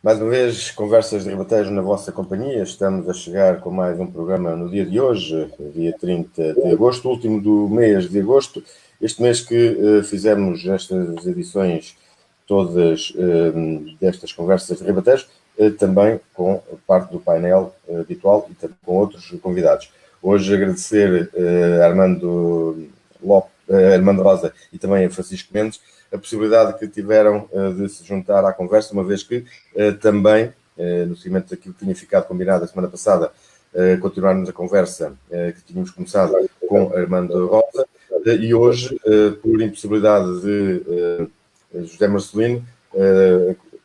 Mais uma vez, conversas de Ribatejo na vossa companhia. Estamos a chegar com mais um programa no dia de hoje, dia 30 de agosto, último do mês de agosto. Este mês que fizemos estas edições todas destas conversas de Ribatejo, também com parte do painel habitual e também com outros convidados. Hoje agradecer a Armando Rosa e também a Francisco Mendes a possibilidade que tiveram de se juntar à conversa, uma vez que também, no seguimento daquilo que tinha ficado combinado a semana passada, continuarmos a conversa que tínhamos começado com Armando Rosa, e hoje, por impossibilidade de José Marcelino,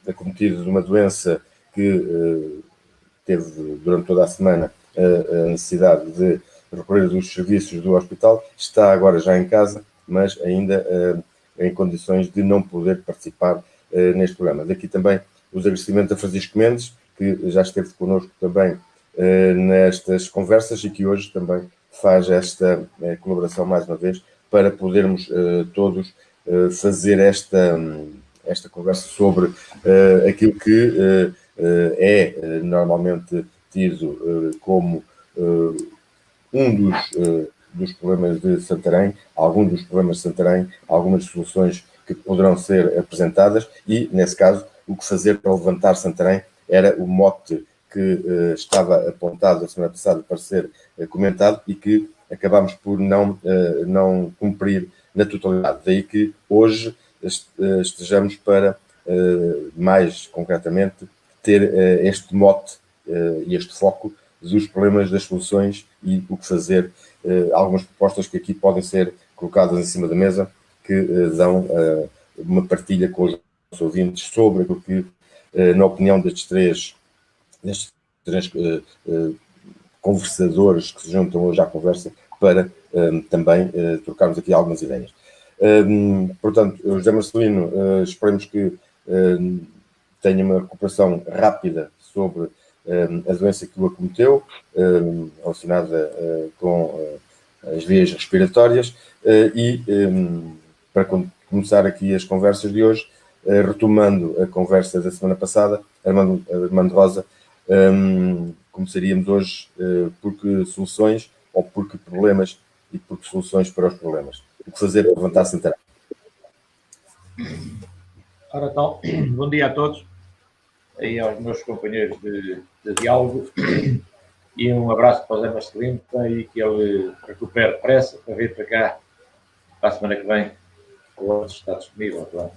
acometido de uma doença que teve durante toda a semana a necessidade de recorrer dos serviços do hospital, está agora já em casa, mas ainda em condições de não poder participar neste programa. Daqui também os agradecimentos a Francisco Mendes, que já esteve connosco também nestas conversas e que hoje também faz esta colaboração mais uma vez para podermos todos fazer esta conversa sobre aquilo que é normalmente tido como um dos problemas de Santarém, alguns dos problemas de Santarém, algumas soluções que poderão ser apresentadas e, nesse caso, o que fazer para levantar Santarém era o mote que estava apontado a semana passada para ser comentado e que acabámos por não cumprir na totalidade. Daí que hoje estejamos para, mais concretamente, ter este mote e este foco dos problemas, das soluções e o que fazer, algumas propostas que aqui podem ser colocadas em cima da mesa, que dão uma partilha com os nossos ouvintes sobre aquilo que, na opinião destes três conversadores que se juntam hoje à conversa, para também trocarmos aqui algumas ideias. Portanto, José Marcelino, esperemos que tenha uma recuperação rápida sobre a doença que o acometeu, relacionada com as vias respiratórias, e para começar aqui as conversas de hoje, retomando a conversa da semana passada, Armando Rosa, começaríamos hoje por que soluções ou por que problemas e por que soluções para os problemas. O que fazer para levantar Santarém? Ora então, bom dia a todos e aos meus companheiros de diálogo e um abraço para o Zé Marcelino e que ele recupere depressa para vir para cá para a semana que vem, o outro está disponível, claro.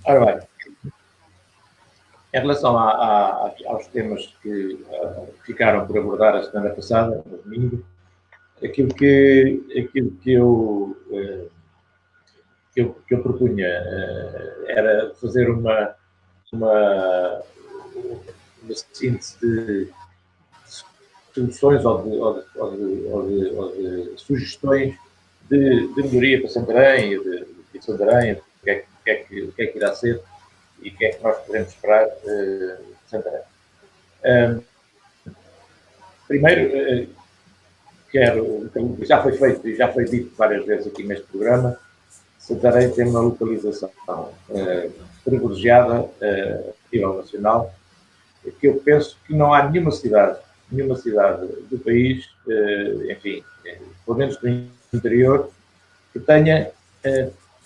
Ora bem, em relação aos temas que ficaram por abordar a semana passada, no domingo, aquilo que eu propunha era fazer uma síntese de soluções ou de sugestões de melhoria para Santarém e de Santarém, o que é que irá ser e o que é que nós podemos esperar de Santarém. Primeiro, já foi feito e já foi dito várias vezes aqui neste programa, Santarém tem uma localização privilegiada a nível nacional, que eu penso que não há nenhuma cidade do país, enfim, pelo menos do interior, que tenha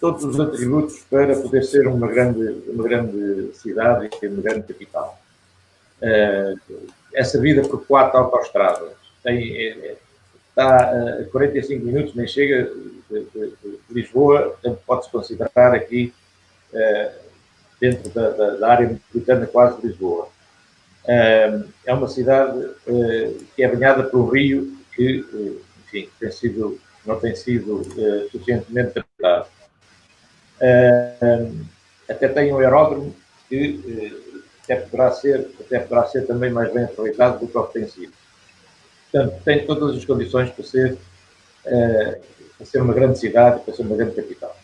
todos os atributos para poder ser uma grande cidade e uma grande capital. É servida por 4 autoestradas, está a 45 minutos, nem chega de Lisboa, portanto pode-se considerar aqui dentro da área metropolitana quase de Lisboa. É uma cidade que é banhada por um rio que, enfim, não tem sido suficientemente tratado. Até tem um aeródromo que até poderá ser também mais bem aproveitado do que o que tem sido. Portanto, tem todas as condições para ser uma grande cidade, para ser uma grande capital.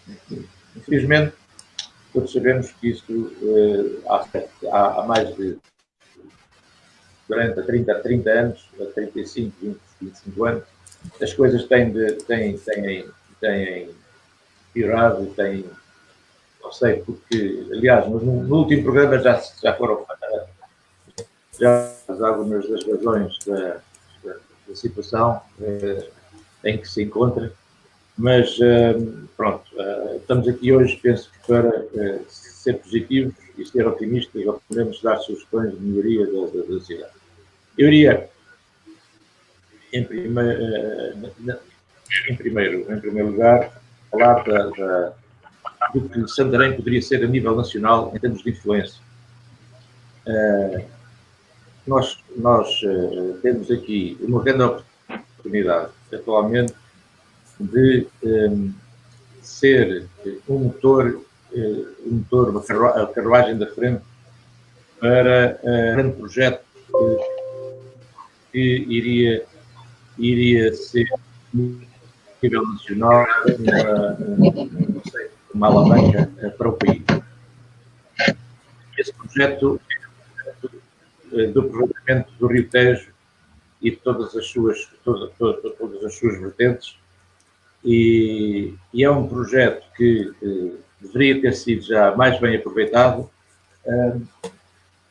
Infelizmente, todos sabemos que isto há mais de 40, 30 anos, 35, 20, 25 anos, as coisas têm piorado, têm não sei, porque, aliás, no último programa já foram já algumas das razões da situação em que se encontra, mas pronto, estamos aqui hoje, penso que para ser positivos e ser otimistas, ou podemos dar sugestões de melhoria da cidade. Eu iria, em primeiro lugar, falar do que Santarém poderia ser a nível nacional em termos de influência. Nós temos aqui uma grande oportunidade, atualmente, de ser um motor, a carruagem da frente para um grande projeto que iria ser, a nível nacional, uma alavanca para o país. Esse projeto do aproveitamento do Rio Tejo e de todas as suas vertentes, e é um projeto que deveria ter sido já mais bem aproveitado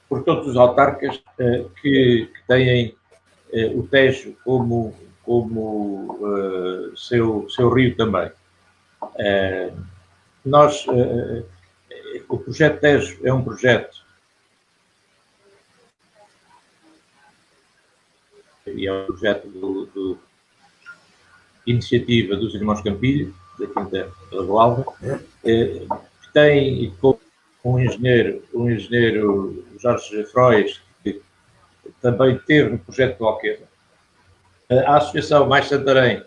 por todos os autarcas que têm o Tejo como seu rio também. O projeto Tejo é um projeto do iniciativa dos Irmãos Campilho, da Quinta da Boalva, que tem como um engenheiro Jorge Frois, que também teve no projeto do Alqueva. A Associação Mais Santarém,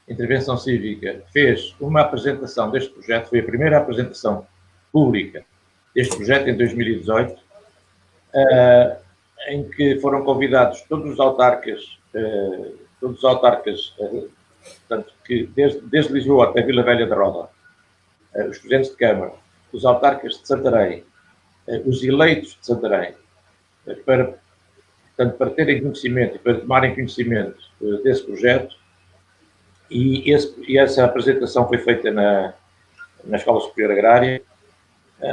Intervenção Cívica, fez uma apresentação deste projeto, foi a primeira apresentação pública deste projeto em 2018, em que foram convidados todos os autarcas, portanto, que desde Lisboa até Vila Velha da Roda, os presidentes de Câmara, os autarcas de Santarém, os eleitos de Santarém, para terem conhecimento e para tomarem conhecimento desse projeto, e essa apresentação foi feita na Escola Superior Agrária,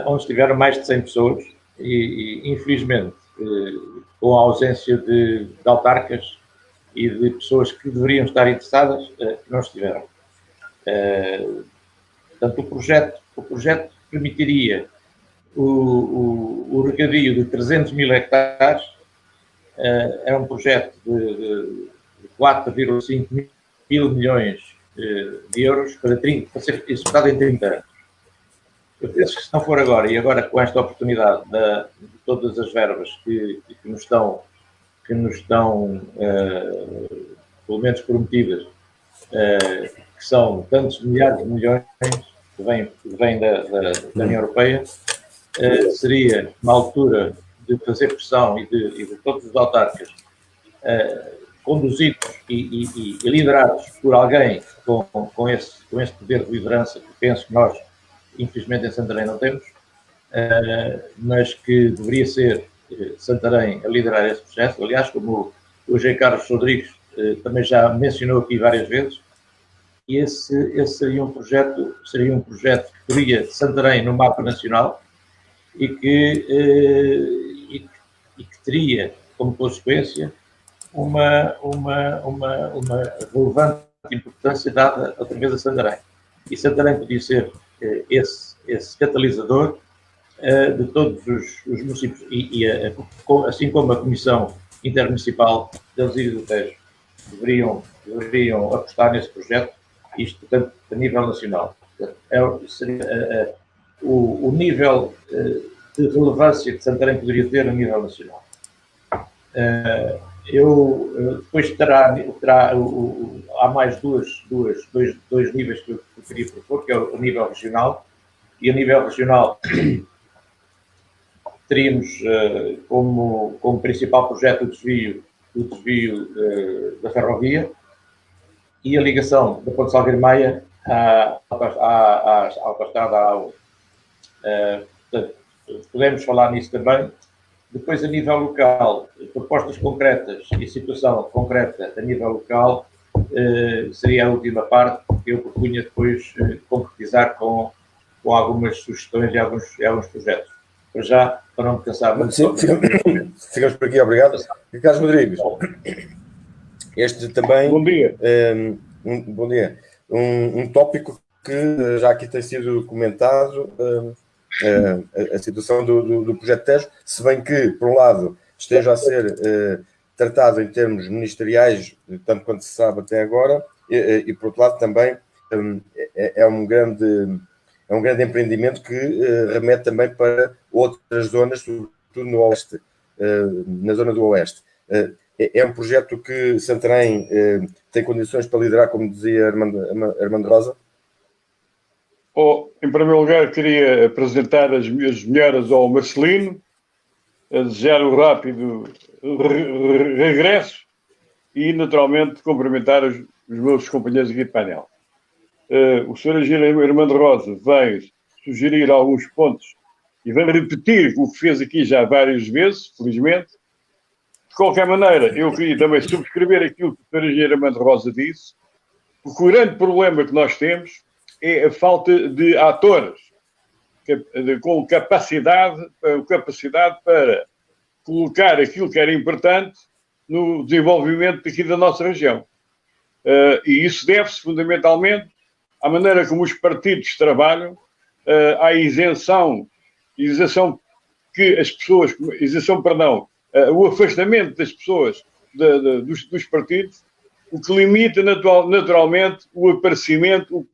onde estiveram mais de 100 pessoas, e infelizmente, com a ausência de autarcas e de pessoas que deveriam estar interessadas, não estiveram. Portanto, o projeto permitiria o regadio de 300 mil hectares. É um projeto de 4,5 mil milhões de euros para ser executado em 30 anos. Eu penso que se não for agora, e agora com esta oportunidade de todas as verbas que nos estão pelo menos prometidas, que são tantos milhares de milhões que vêm da União Europeia, seria uma altura de fazer pressão e de todos os autarcas conduzidos e liderados por alguém com esse poder de liderança que penso que nós, infelizmente, em Santarém não temos, mas que deveria ser Santarém a liderar esse processo. Aliás, como o José Carlos Rodrigues também já mencionou aqui várias vezes, e esse seria um projeto que poria Santarém no mapa nacional e que teria como consequência uma relevante importância dada outra vez a Santarém. E Santarém podia ser esse catalisador de todos os municípios, assim como a Comissão Intermunicipal da Ilha do Tejo deveriam apostar nesse projeto, isto, portanto, a nível nacional. Seria o nível de relevância que Santarém poderia ter a nível nacional. Depois há mais dois níveis que eu queria propor, que é o nível regional, e a nível regional teríamos como principal projeto o desvio da ferrovia e a ligação da Ponte Salgueiro Maia à autoestrada A1. Portanto, podemos falar nisso também. Depois, a nível local, propostas concretas e situação concreta a nível local seria a última parte que eu propunha depois concretizar com com algumas sugestões e alguns projetos. Para já, para não me cansar muito. Sim, ficamos por aqui, obrigado. Carlos Rodrigues, este também... Bom dia. Bom dia. Um tópico que já aqui tem sido comentado, a situação do projeto Tejo, se bem que, por um lado, esteja a ser tratado em termos ministeriais, tanto quanto se sabe até agora, e por outro lado também é um grande empreendimento que remete também para outras zonas, sobretudo no Oeste, na zona do Oeste. É um projeto que Santarém tem condições para liderar, como dizia Armando Rosa? Em primeiro lugar, queria apresentar as minhas melhoras ao Marcelino, a desejar um rápido regresso e, naturalmente, cumprimentar os meus companheiros aqui de painel. O Sr. Engenheiro Armando Rosa vai sugerir alguns pontos e vai repetir o que fez aqui já várias vezes, felizmente. De qualquer maneira, eu queria também subscrever aquilo que o Sr. Engenheiro Armando Rosa disse, porque o grande problema que nós temos é a falta de atores com capacidade para colocar aquilo que era importante no desenvolvimento aqui da nossa região. E isso deve-se fundamentalmente à maneira como os partidos trabalham, à isenção que as pessoas, o afastamento das pessoas dos partidos, o que limita naturalmente o aparecimento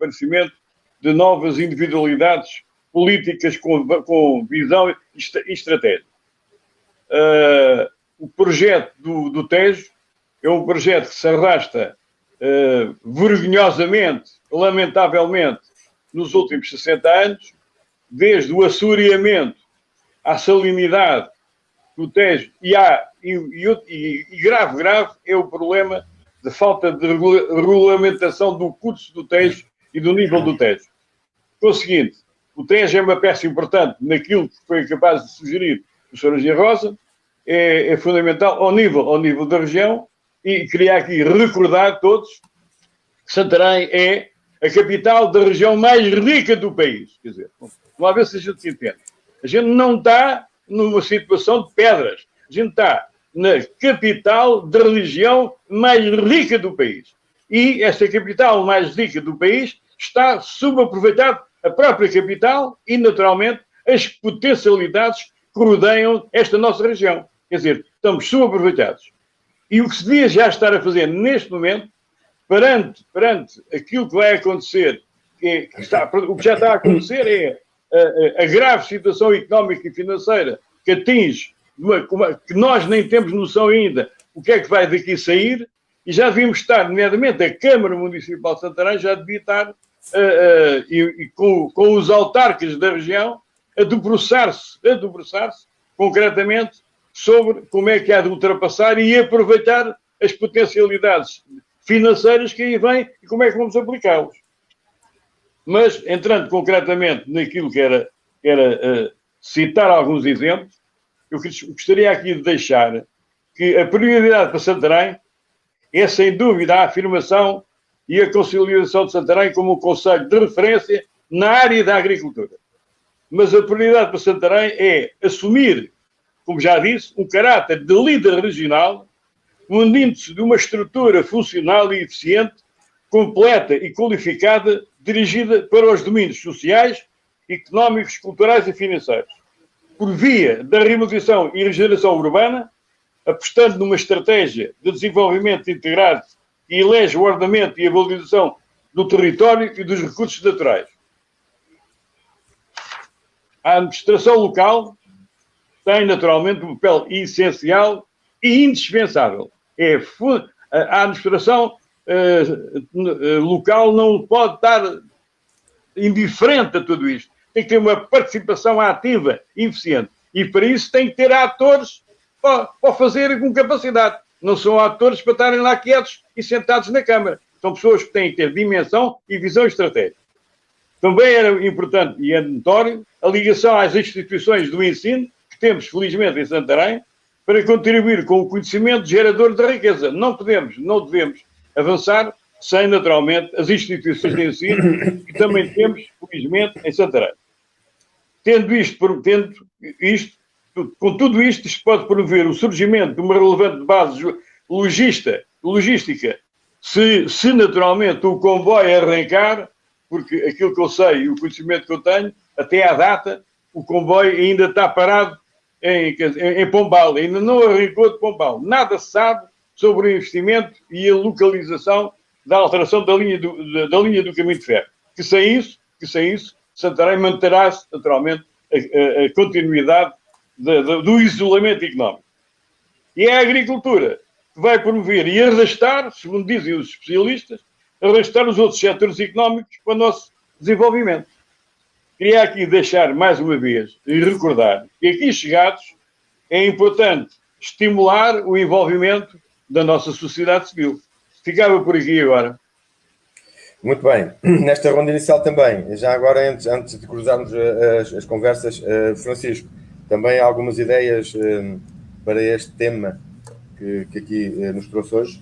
de novas individualidades políticas com visão e estratégia. O projeto do Tejo é um projeto que se arrasta vergonhosamente, lamentavelmente, nos últimos 60 anos, desde o assoreamento à salinidade do Tejo e grave é o problema de falta de regulamentação do curso do Tejo e do nível do Tejo. Conseguinte, o Tejo é uma peça importante naquilo que foi capaz de sugerir o Sr. Engenheiro Rosa, é fundamental ao nível da região, e queria aqui recordar a todos que Santarém é a capital da região mais rica do país. Quer dizer, vamos ver se a gente se entende. A gente não está numa situação de pedras. A gente está na capital da região mais rica do país. E esta capital mais rica do país está subaproveitada, a própria capital e, naturalmente, as potencialidades que rodeiam esta nossa região. Quer dizer, estamos subaproveitados. E o que se devia já estar a fazer neste momento, perante aquilo que vai acontecer, o que já está a acontecer é a grave situação económica e financeira que atinge, que nós nem temos noção ainda o que é que vai daqui sair, e já devíamos estar, nomeadamente a Câmara Municipal de Santarém, já devia estar com os autarcas da região a debruçar-se concretamente sobre como é que há de ultrapassar e aproveitar as potencialidades financeiras que aí vêm e como é que vamos aplicá-los. Mas, entrando concretamente naquilo que era citar alguns exemplos, eu gostaria aqui de deixar que a prioridade para Santarém é, sem dúvida, a afirmação e a consolidação de Santarém como um concelho de referência na área da agricultura. Mas a prioridade para Santarém é assumir, como já disse, um caráter de líder regional, munindo-se de uma estrutura funcional e eficiente, completa e qualificada, dirigida para os domínios sociais, económicos, culturais e financeiros, por via da remobilização e regeneração urbana, apostando numa estratégia de desenvolvimento integrado que elege o ordenamento e a valorização do território e dos recursos naturais. A administração local tem, naturalmente, um papel essencial e indispensável. A administração local não pode estar indiferente a tudo isto. Tem que ter uma participação ativa e eficiente. E para isso tem que ter atores para fazer com capacidade. Não são atores para estarem lá quietos e sentados na Câmara. São pessoas que têm que ter dimensão e visão estratégica. Também era importante e é notório a ligação às instituições do ensino, que temos, felizmente, em Santarém, para contribuir com o conhecimento gerador da riqueza. Não devemos avançar sem naturalmente as instituições de ensino que também temos, felizmente, em Santarém. Com tudo isto, se pode prever o surgimento de uma relevante base logística, se naturalmente o comboio arrancar, porque aquilo que eu sei e o conhecimento que eu tenho, até à data, o comboio ainda está parado em Pombal, ainda não arrancou de Pombal. Nada se sabe sobre o investimento e a localização da alteração da linha do caminho de ferro. Que sem isso, Santarém manterá-se, naturalmente, a continuidade do isolamento económico. E é a agricultura que vai promover e arrastar, segundo dizem os especialistas, arrastar os outros setores económicos para o nosso desenvolvimento. Queria aqui deixar mais uma vez e recordar que aqui chegados é importante estimular o envolvimento da nossa sociedade civil. Ficava por aqui agora. Muito bem. Nesta ronda inicial também, já agora antes de cruzarmos as conversas, Francisco, também há algumas ideias para este tema que aqui nos trouxe hoje?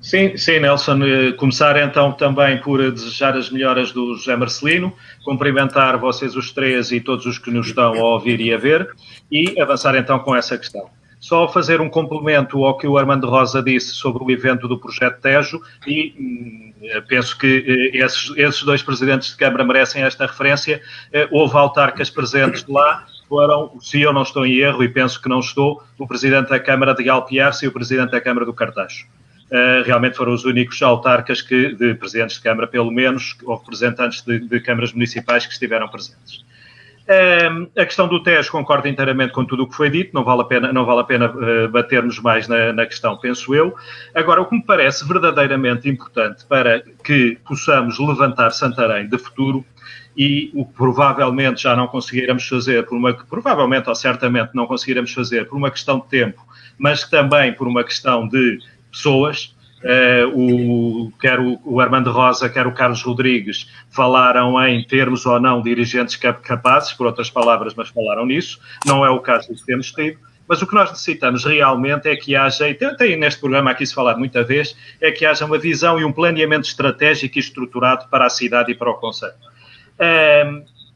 Sim, Nelson. Começar então também por desejar as melhoras do José Marcelino, cumprimentar vocês os três e todos os que nos estão a ouvir e a ver, e avançar então com essa questão. Só fazer um complemento ao que o Armando Rosa disse sobre o evento do Projeto Tejo, e penso que esses dois presidentes de Câmara merecem esta referência. Houve autarcas presentes lá, foram, se eu não estou em erro, e penso que não estou, o Presidente da Câmara de Galpiarce e o Presidente da Câmara do Cartacho. Realmente foram os únicos autarcas de presidentes de Câmara, pelo menos, ou representantes de câmaras municipais que estiveram presentes. A questão do Tejo, concordo inteiramente com tudo o que foi dito, não vale a pena batermos mais na questão, penso eu. Agora, o que me parece verdadeiramente importante para que possamos levantar Santarém de futuro, e o que provavelmente já não conseguiremos fazer, provavelmente ou certamente não conseguiremos fazer por uma questão de tempo, mas também por uma questão de pessoas, quer o Armando Rosa, quer o Carlos Rodrigues falaram em termos ou não dirigentes capazes, por outras palavras, mas falaram nisso. Não é o caso que temos tido, mas o que nós necessitamos realmente é que haja, e tem neste programa aqui se falado muita vez, é que haja uma visão e um planeamento estratégico e estruturado para a cidade e para o concelho.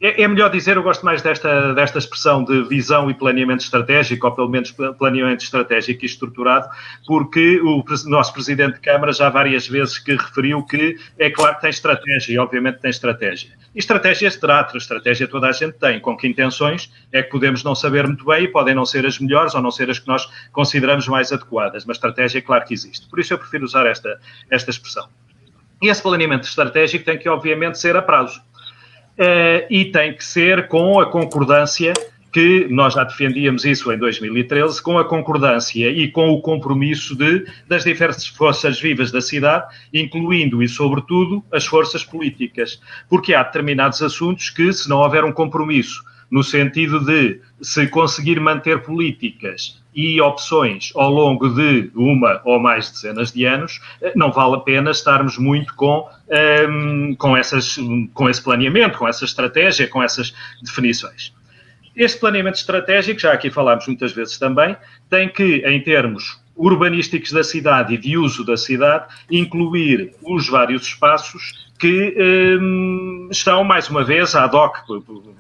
É melhor dizer, eu gosto mais desta expressão de visão e planeamento estratégico, ou pelo menos planeamento estratégico e estruturado, porque o nosso Presidente de Câmara já várias vezes que referiu que é claro que tem estratégia, e obviamente tem estratégia. E estratégias terá, estratégia toda a gente tem. Com que intenções é que podemos não saber muito bem e podem não ser as melhores ou não ser as que nós consideramos mais adequadas, mas estratégia é claro que existe. Por isso eu prefiro usar esta expressão. E esse planeamento estratégico tem que obviamente ser a prazo. E tem que ser com a concordância, que nós já defendíamos isso em 2013, com a concordância e com o compromisso das diversas forças vivas da cidade, incluindo e, sobretudo, as forças políticas. Porque há determinados assuntos que, se não houver um compromisso, no sentido de se conseguir manter políticas e opções ao longo de uma ou mais dezenas de anos, não vale a pena estarmos muito com esse planeamento, com essa estratégia, com essas definições. Este planeamento estratégico, já aqui falámos muitas vezes também, tem que, em termos urbanísticos da cidade e de uso da cidade, incluir os vários espaços que estão, mais uma vez, ad hoc,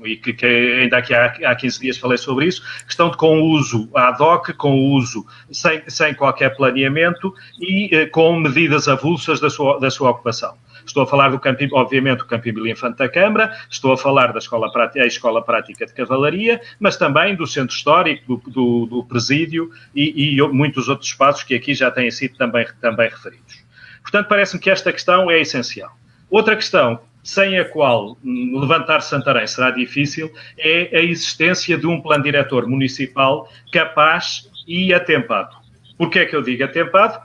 e que ainda aqui há 15 dias falei sobre isso, que estão com uso ad hoc, com uso sem qualquer planeamento e com medidas avulsas da sua ocupação. Estou a falar obviamente, do Campo Emílio Infante da Câmara, estou a falar da Escola Prática de Cavalaria, mas também do Centro Histórico, do Presídio e muitos outros espaços que aqui já têm sido também referidos. Portanto, parece-me que esta questão é essencial. Outra questão, sem a qual levantar Santarém será difícil, é a existência de um plano diretor municipal capaz e atempado. Porquê é que eu digo atempado?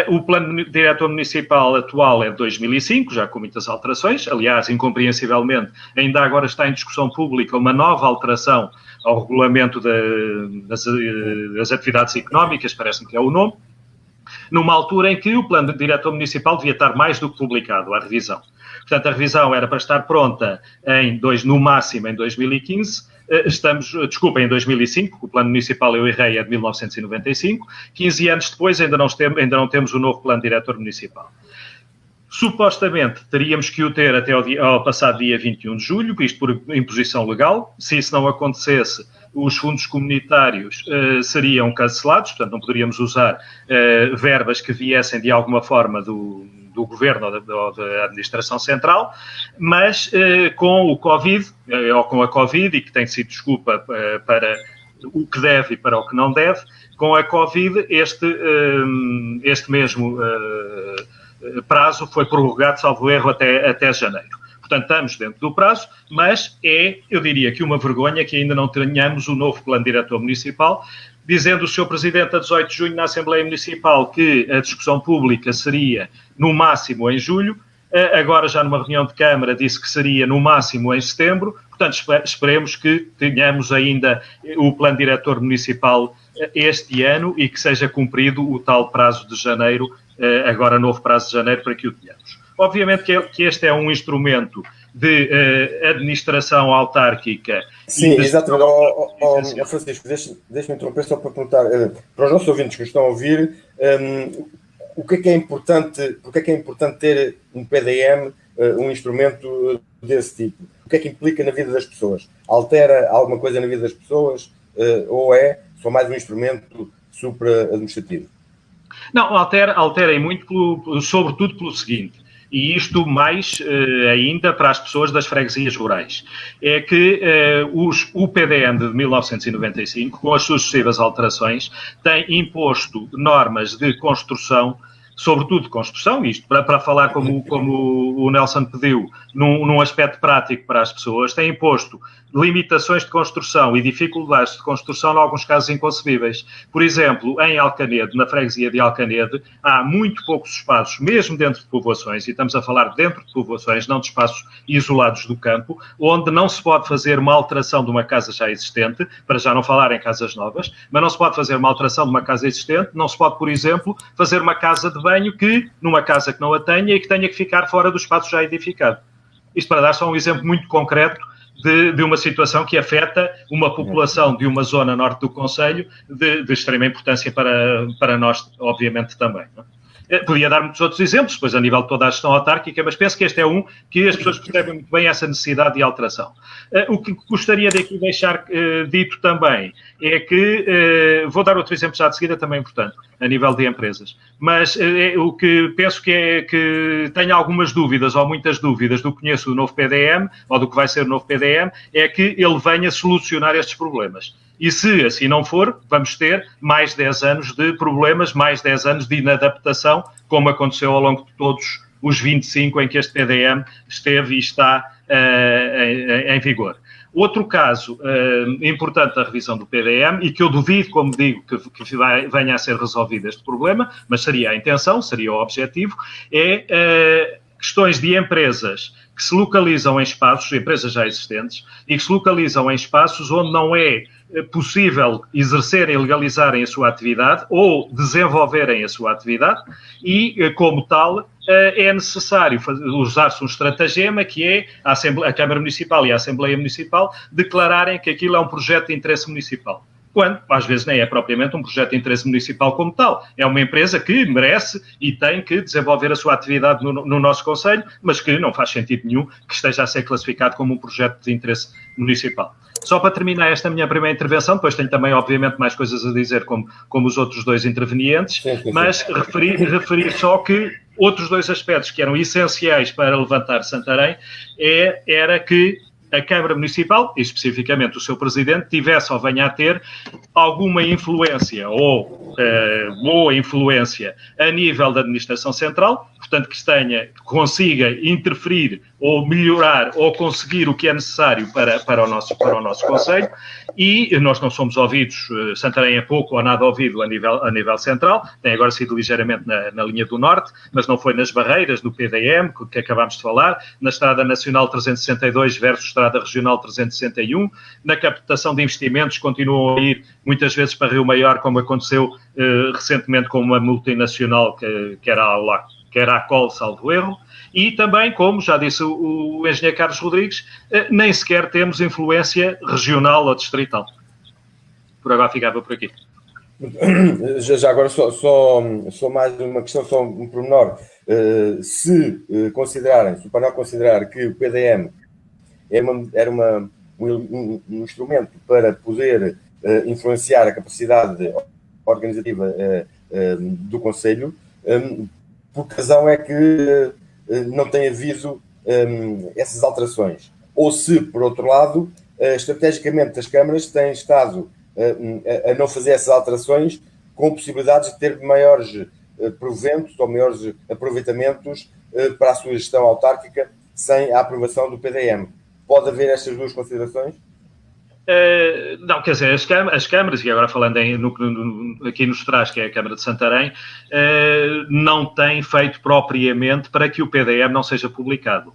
O plano diretor municipal atual é de 2005, já com muitas alterações. Aliás, incompreensivelmente, ainda agora está em discussão pública uma nova alteração ao regulamento das atividades económicas, parece-me que é o nome. numa altura em que o plano diretor municipal devia estar mais do que publicado, a revisão. Portanto, a revisão era para estar pronta no máximo em 2015, em 2005, o plano municipal, eu errei, é de 1995, 15 anos depois ainda não temos o novo plano diretor municipal. Supostamente teríamos que o ter até ao passado dia 21 de julho, isto por imposição legal. Se isso não acontecesse, os fundos comunitários seriam cancelados, portanto não poderíamos usar verbas que viessem de alguma forma do Governo ou da Administração Central, mas com o Covid, ou com a Covid, e que tem sido desculpa para o que deve e para o que não deve, com a Covid este mesmo prazo foi prorrogado, salvo erro, até janeiro. Portanto, estamos dentro do prazo, mas eu diria que uma vergonha que ainda não tenhamos o novo plano diretor municipal, dizendo o Sr. Presidente a 18 de junho na Assembleia Municipal que a discussão pública seria no máximo em julho, agora já numa reunião de Câmara disse que seria no máximo em setembro, portanto esperemos que tenhamos ainda o plano diretor municipal este ano e que seja cumprido o tal prazo de janeiro, agora novo prazo de janeiro, para que o tenhamos. Obviamente que este é um instrumento de administração autárquica. Sim, exatamente. Francisco, deixa-me interromper só para perguntar para os nossos ouvintes que nos estão a ouvir porque é que é importante ter um PDM, um instrumento desse tipo? O que é que implica na vida das pessoas? Altera alguma coisa na vida das pessoas ou é só mais um instrumento supra-administrativo? Não, altera muito, sobretudo pelo seguinte, e isto mais ainda para as pessoas das freguesias rurais, é que o PDM de 1995, com as sucessivas alterações, tem imposto normas de construção, sobretudo de construção, isto para falar como o Nelson pediu, num aspecto prático para as pessoas, tem imposto limitações de construção e dificuldades de construção, em alguns casos inconcebíveis. Por exemplo, em Alcanede, na freguesia de Alcanede, há muito poucos espaços, mesmo dentro de povoações, e estamos a falar dentro de povoações, não de espaços isolados do campo, onde não se pode fazer uma alteração de uma casa já existente, para já não falar em casas novas, mas não se pode fazer uma alteração de uma casa existente, não se pode, por exemplo, fazer uma casa de banho numa casa que não a tenha e que tenha que ficar fora do espaço já edificado. Isto para dar só um exemplo muito concreto de uma situação que afeta uma população de uma zona norte do concelho de extrema importância para nós, obviamente, também. Não é? Podia dar muitos outros exemplos, depois a nível de toda a gestão autárquica, mas penso que este é um que as pessoas percebem muito bem essa necessidade de alteração. O que gostaria de aqui deixar dito também é que, vou dar outro exemplo já de seguida, também importante, a nível de empresas, mas o que penso que tenho algumas dúvidas, ou muitas dúvidas, do que conheço do novo PDM, ou do que vai ser o novo PDM, é que ele venha solucionar estes problemas. E se assim não for, vamos ter mais 10 anos de problemas, mais 10 anos de inadaptação, como aconteceu ao longo de todos os 25 em que este PDM esteve e está em vigor. Outro caso importante da revisão do PDM, e que eu duvido, como digo, que venha a ser resolvido este problema, mas seria a intenção, seria o objetivo, é questões de empresas que se localizam em espaços, empresas já existentes, e que se localizam em espaços onde não é possível exercerem e legalizarem a sua atividade ou desenvolverem a sua atividade e, como tal, é necessário usar-se um estratagema que é a Câmara Municipal e a Assembleia Municipal declararem que aquilo é um projeto de interesse municipal. Quando, às vezes, nem é propriamente um projeto de interesse municipal como tal. É uma empresa que merece e tem que desenvolver a sua atividade no nosso concelho, mas que não faz sentido nenhum que esteja a ser classificado como um projeto de interesse municipal. Só para terminar esta minha primeira intervenção, depois tenho também, obviamente, mais coisas a dizer, como os outros dois intervenientes, mas referi só que outros dois aspectos que eram essenciais para levantar Santarém era que a Câmara Municipal, e especificamente o seu Presidente, tivesse ou venha a ter alguma influência ou boa influência a nível da Administração Central, portanto, que consiga interferir ou melhorar ou conseguir o que é necessário para o nosso Conselho, e nós não somos ouvidos, Santarém é pouco ou nada ouvido a nível central, tem agora sido ligeiramente na linha do norte, mas não foi nas barreiras, no PDM, que acabámos de falar, na Estrada Nacional 362 versus Estrada Regional 361, na captação de investimentos continuam a ir muitas vezes para Rio Maior, como aconteceu recentemente com uma multinacional que era a Col, salvo erro, e também, como já disse o engenheiro Carlos Rodrigues, nem sequer temos influência regional ou distrital. Por agora ficava por aqui. Já agora só mais uma questão, só um pormenor. Se o painel considerar que o PDM era um instrumento para poder influenciar a capacidade organizativa do Conselho, por que razão é que não tem havido essas alterações? Ou se, por outro lado, estrategicamente as câmaras têm estado a não fazer essas alterações com possibilidades de ter maiores proventos ou maiores aproveitamentos para a sua gestão autárquica sem a aprovação do PDM. Pode haver estas duas considerações? Não, quer dizer, as câmaras, e agora falando aqui nos traz, que é a Câmara de Santarém, não têm feito propriamente para que o PDM não seja publicado.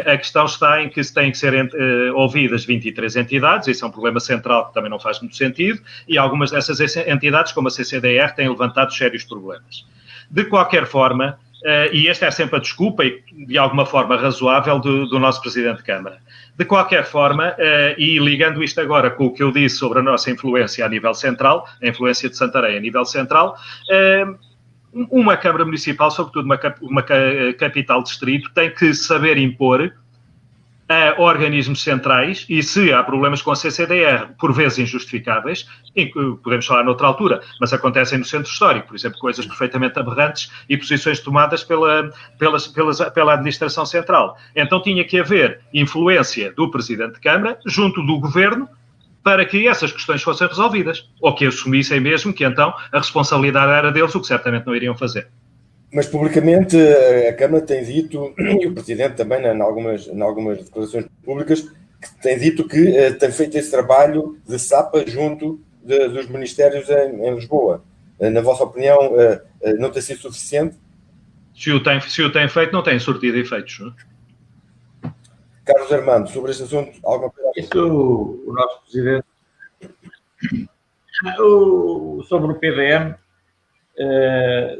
A questão está em que têm que ser ouvidas 23 entidades, isso é um problema central que também não faz muito sentido, e algumas dessas entidades, como a CCDR, têm levantado sérios problemas. De qualquer forma, e esta é sempre a desculpa, e de alguma forma razoável, do nosso Presidente de Câmara. De qualquer forma, e ligando isto agora com o que eu disse sobre a nossa influência a nível central, a influência de Santarém a nível central, uma Câmara Municipal, sobretudo uma capital distrito, tem que saber impor a organismos centrais, e se há problemas com a CCDR, por vezes injustificáveis, podemos falar noutra altura, mas acontecem no centro histórico, por exemplo, coisas perfeitamente aberrantes e posições tomadas pela administração central. Então tinha que haver influência do Presidente de Câmara junto do Governo para que essas questões fossem resolvidas, ou que assumissem mesmo que então a responsabilidade era deles, o que certamente não iriam fazer. Mas publicamente a Câmara tem dito, e o Presidente também, em algumas declarações públicas, que tem dito que tem feito esse trabalho de SAPA junto dos ministérios em Lisboa. Na vossa opinião, não tem sido suficiente? Se o tem feito, não tem surtido efeitos. Não? Carlos Armando, sobre este assunto, alguma coisa? Isso, o nosso Presidente... Sobre o PDM...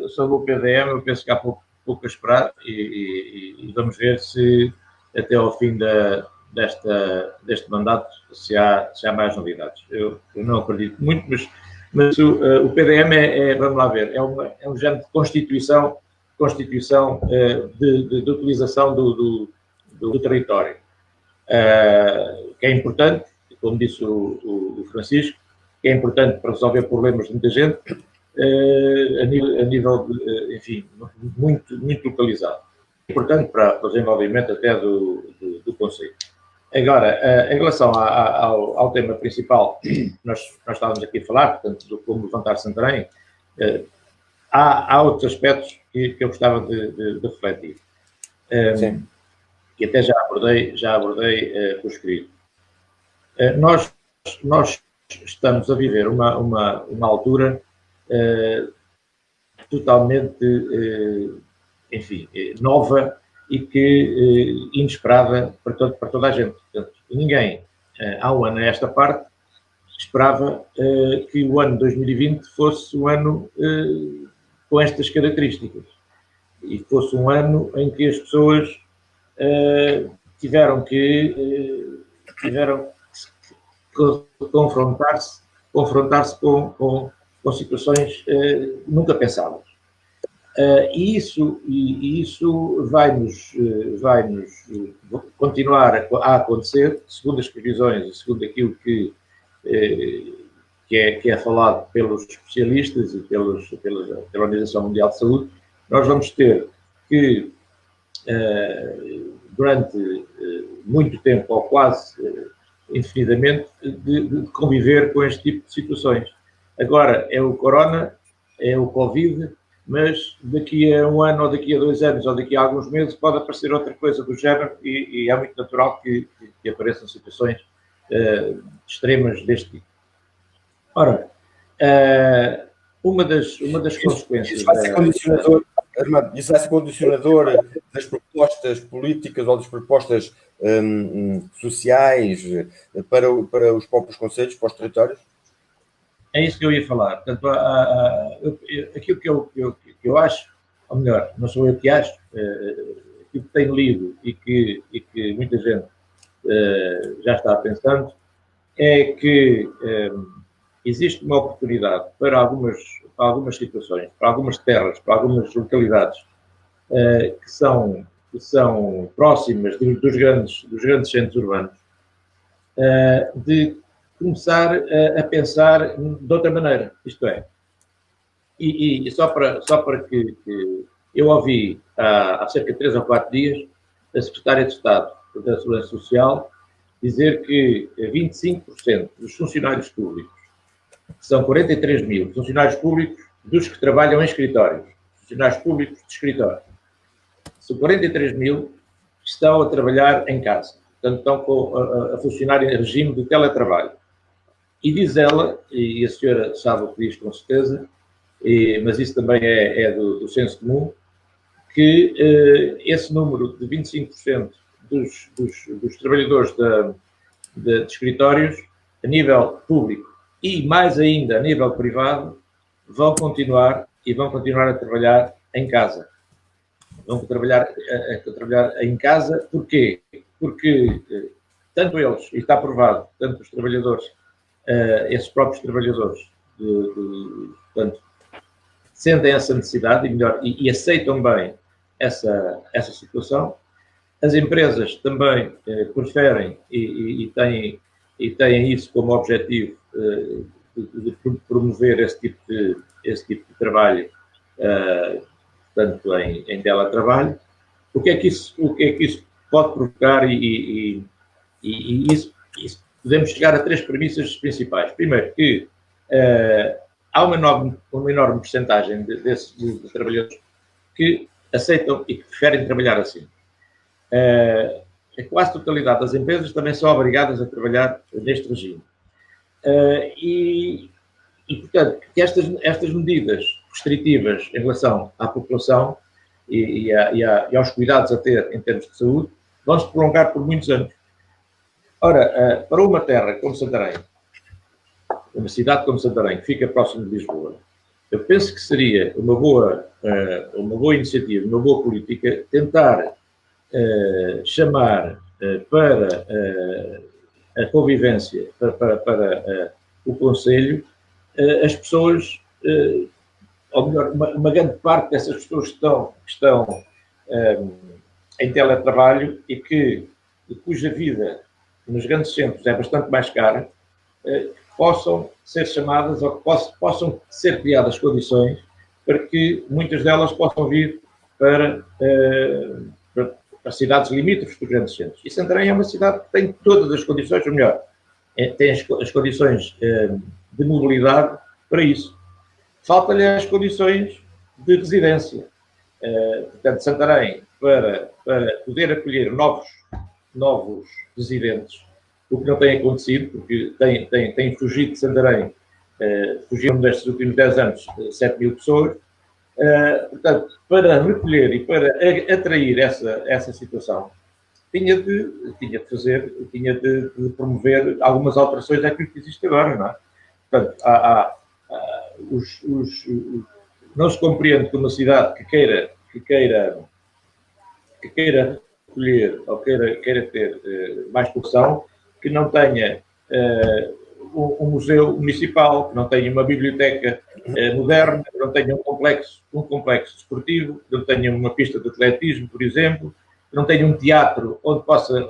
sobre o PDM, eu penso que há pouco a esperar e vamos ver se até ao fim deste mandato se há mais novidades. Eu não acredito muito, mas o PDM vamos lá ver, é um género de constituição de utilização do território, que é importante, como disse o Francisco, que é importante para resolver problemas de muita gente, a nível enfim, muito localizado. Importante para o desenvolvimento até do Conselho. Agora, em relação ao tema principal, nós estávamos aqui a falar, portanto, do como levantar Santarém, há outros aspectos que eu gostava de refletir. Que até já abordei por escrito. Nós estamos a viver uma altura totalmente, enfim, nova e que inesperada para toda a gente. Portanto, ninguém, há um ano a esta parte, esperava que o ano 2020 fosse um ano com estas características e fosse um ano em que as pessoas tiveram que confrontar-se com situações nunca pensadas. E isso vai-nos continuar a acontecer, segundo as previsões e segundo aquilo que é falado pelos especialistas e pela Organização Mundial de Saúde. Nós vamos ter que, durante muito tempo, ou quase indefinidamente, de conviver com este tipo de situações. Agora é o Corona, é o Covid, mas daqui a um ano, ou daqui a 2 anos, ou daqui a alguns meses, pode aparecer outra coisa do género e é muito natural que apareçam situações extremas deste tipo. Ora, uma das consequências... Isso vai ser condicionador, Armando, isso vai ser condicionador das propostas políticas ou das propostas sociais para os próprios concelhos, para os territórios? É isso que eu ia falar. Portanto, aquilo que eu acho, ou melhor, não sou eu que acho, aquilo que tenho lido e que muita gente já está pensando, é que existe uma oportunidade para algumas situações, para algumas terras, para algumas localidades que são próximas dos grandes centros urbanos, de começar a pensar de outra maneira, isto é. E só para que eu ouvi há cerca de 3 ou 4 dias a Secretária de Estado da Segurança Social dizer que 25% dos funcionários públicos, que são 43 mil funcionários públicos dos que trabalham em escritórios, funcionários públicos de escritório, são 43 mil que estão a trabalhar em casa, portanto estão a funcionar em regime de teletrabalho. E diz ela, e a senhora sabe o que diz com certeza, mas isso também é do senso comum, que esse número de 25% dos trabalhadores de escritórios, a nível público e mais ainda a nível privado, vão continuar a trabalhar em casa. Vão trabalhar em casa, porquê? Porque tanto eles, e está provado, tanto os trabalhadores, esses próprios trabalhadores, portanto, sentem essa necessidade e aceitam bem essa situação. As empresas também preferem e têm isso como objetivo de promover esse tipo de trabalho, tanto em teletrabalho. O que é que isso pode provocar e isso podemos chegar a 3 premissas principais. Primeiro, que há uma enorme percentagem de trabalhadores que aceitam e que preferem trabalhar assim. A quase totalidade das empresas também são obrigadas a trabalhar neste regime. Portanto, que estas medidas restritivas em relação à população e aos cuidados a ter em termos de saúde vão se prolongar por muitos anos. Ora, para uma terra como Santarém, uma cidade como Santarém, que fica próximo de Lisboa, eu penso que seria uma boa iniciativa, uma boa política, tentar chamar para a convivência, para o Conselho, as pessoas, ou melhor, uma grande parte dessas pessoas que estão em teletrabalho e cuja vida nos grandes centros é bastante mais cara, possam ser chamadas ou possam ser criadas condições para que muitas delas possam vir para cidades limítrofes dos grandes centros. E Santarém é uma cidade que tem todas as condições, ou melhor, tem as condições de mobilidade para isso. Falta-lhe as condições de residência. Portanto, Santarém, para poder acolher novos residentes, o que não tem acontecido, porque tem fugido de Santarém, fugiram nestes últimos 10 anos 7 mil pessoas. Portanto, para recolher e para atrair essa situação, tinha de promover algumas alterações daquilo que existe agora, não é? Portanto, não se compreende que uma cidade que queira recolher ou queira ter mais população, que não tenha um museu municipal, que não tenha uma biblioteca moderna, que não tenha um complexo desportivo, que não tenha uma pista de atletismo, por exemplo, que não tenha um teatro onde possa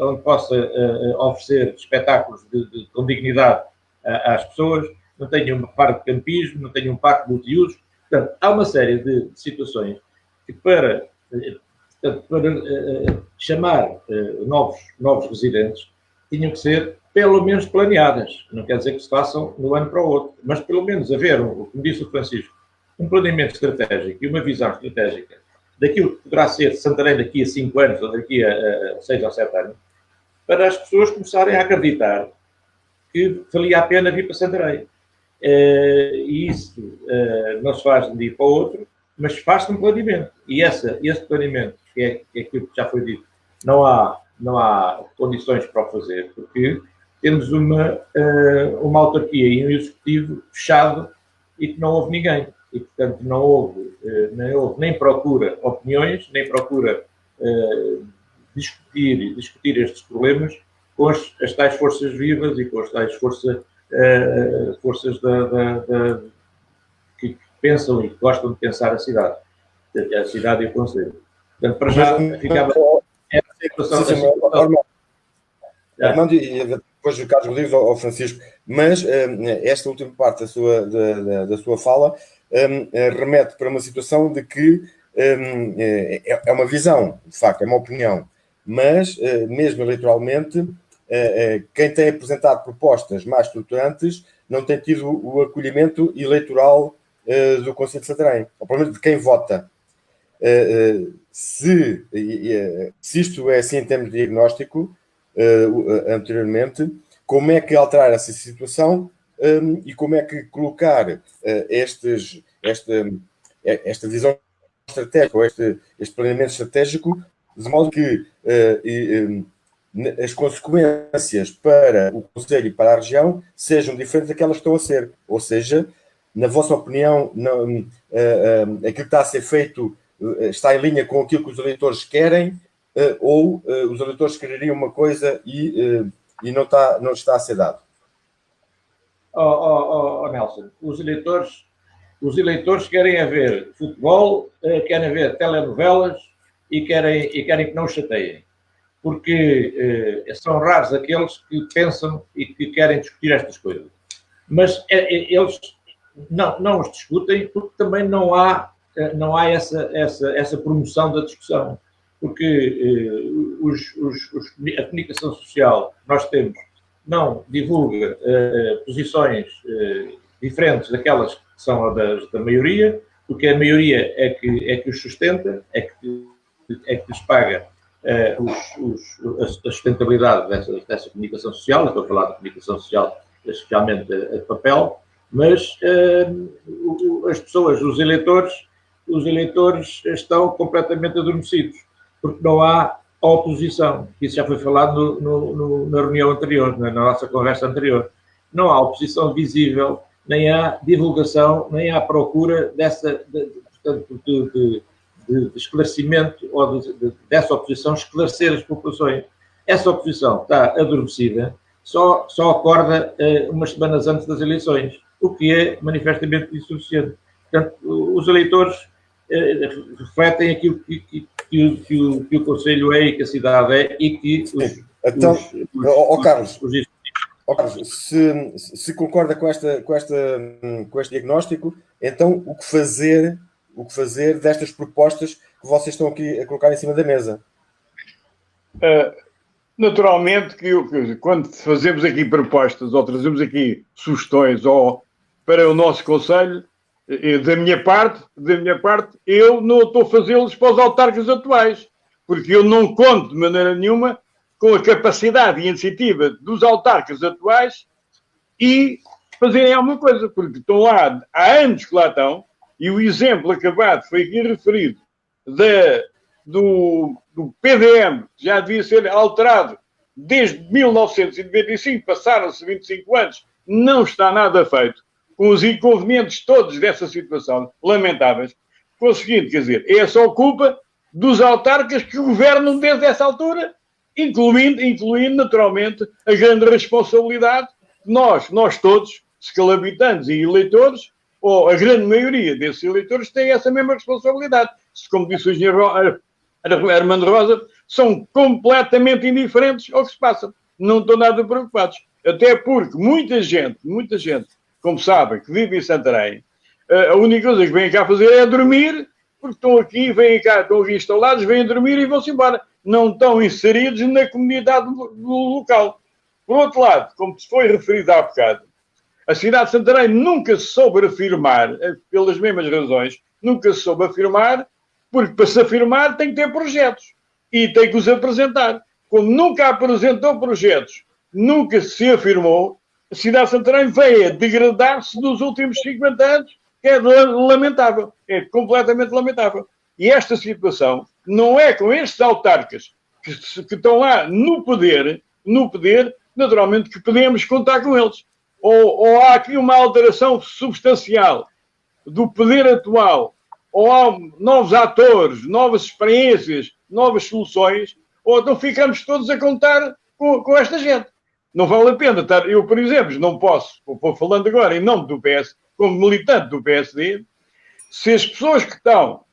oferecer espetáculos com dignidade às pessoas, não tenha um parque de campismo, não tenha um parque multiusos. Portanto, há uma série de situações que para chamar novos residentes tinham que ser pelo menos planeadas. Não quer dizer que se façam de um ano para o outro, mas pelo menos haver, como disse o Francisco, um planeamento estratégico e uma visão estratégica daquilo que poderá ser Santarém daqui a 5 anos ou daqui a 6 ou 7 anos, para as pessoas começarem a acreditar que valia a pena vir para Santarém. E isso não se faz de um dia para o outro, mas faz-se um planeamento. E esse planeamento, que é aquilo que já foi dito, não há condições para o fazer, porque temos uma autarquia e um executivo fechado e que não houve ninguém. E, portanto, não houve nem procura opiniões, nem procura discutir estes problemas com as tais forças vivas e com as tais forças que pensam e que gostam de pensar a cidade e o concelho. Portanto, para já ficava a situação. Armando, e depois o Carlos Rodrigues ao Francisco, mas esta última parte da sua fala remete para uma situação de que é uma visão, de facto, é uma opinião, mas mesmo eleitoralmente, quem tem apresentado propostas mais estruturantes não tem tido o acolhimento eleitoral do Concelho de Santarém, ou pelo menos de quem vota. Se isto é assim em termos de diagnóstico, anteriormente, como é que alterar essa situação e como é que colocar esta visão estratégica, ou este planeamento estratégico, de modo que as consequências para o Concelho e para a região sejam diferentes daquelas que estão a ser. Ou seja, na vossa opinião, aquilo que está a ser feito está em linha com aquilo que os eleitores querem, ou os eleitores quereriam uma coisa e não está a ser dado? Nelson, os eleitores querem ver futebol, querem ver telenovelas e querem que não os chateiem. Porque são raros aqueles que pensam e que querem discutir estas coisas. Mas eles não os discutem porque também não há essa promoção da discussão. Porque a comunicação social que nós temos não divulga posições diferentes daquelas que são as da maioria, porque a maioria é que os sustenta, é que lhes paga a sustentabilidade dessa comunicação social. Estou a falar de comunicação social, especialmente a de papel, mas as pessoas, os eleitores estão completamente adormecidos, porque não há oposição. Isso já foi falado na reunião anterior, na nossa conversa anterior. Não há oposição visível, nem há divulgação, nem há procura de esclarecimento ou dessa oposição esclarecer as populações. Essa oposição está adormecida, só acorda umas semanas antes das eleições, o que é manifestamente insuficiente. Portanto, os eleitores refletem aquilo que o Concelho é e que a cidade é e que Carlos, se concorda com este diagnóstico, então o que fazer destas propostas que vocês estão aqui a colocar em cima da mesa? Naturalmente que quando fazemos aqui propostas ou trazemos aqui sugestões para o nosso Concelho, da minha parte, eu não estou a fazê-los para os autarcas atuais, porque eu não conto de maneira nenhuma com a capacidade e iniciativa dos autarcas atuais e fazerem alguma coisa, porque estão lá, há anos que lá estão, e o exemplo acabado foi aqui referido do PDM, que já devia ser alterado desde 1995, passaram-se 25 anos, não está nada feito, com os inconvenientes todos dessa situação, lamentáveis. Com o seguinte, quer dizer, é só culpa dos autarcas que governam desde essa altura, incluindo naturalmente, a grande responsabilidade que nós todos, escalabitantes e eleitores, ou a grande maioria desses eleitores, têm essa mesma responsabilidade. Como disse o engenheiro Armando Rosa, são completamente indiferentes ao que se passa. Não estão nada preocupados. Até porque muita gente, como sabem, que vive em Santarém, a única coisa que vêm cá fazer é dormir, porque estão aqui instalados, vêm dormir e vão-se embora. Não estão inseridos na comunidade do local. Por outro lado, como se foi referido há bocado, A cidade de Santarém nunca se soube afirmar, pelas mesmas razões, nunca se soube afirmar, porque para se afirmar tem que ter projetos e tem que os apresentar. Como nunca apresentou projetos, nunca se afirmou, a cidade de Santarém veio a degradar-se nos últimos 50 anos, que é lamentável, é completamente lamentável. E esta situação não é com estes autarcas que estão lá no poder, naturalmente que podemos contar com eles. Ou há aqui uma alteração substancial do poder atual, ou há novos atores, novas experiências, novas soluções, ou então ficamos todos a contar com esta gente. Não vale a pena estar... Eu, por exemplo, não posso, vou falando agora em nome do PS, como militante do PSD, se as pessoas que estão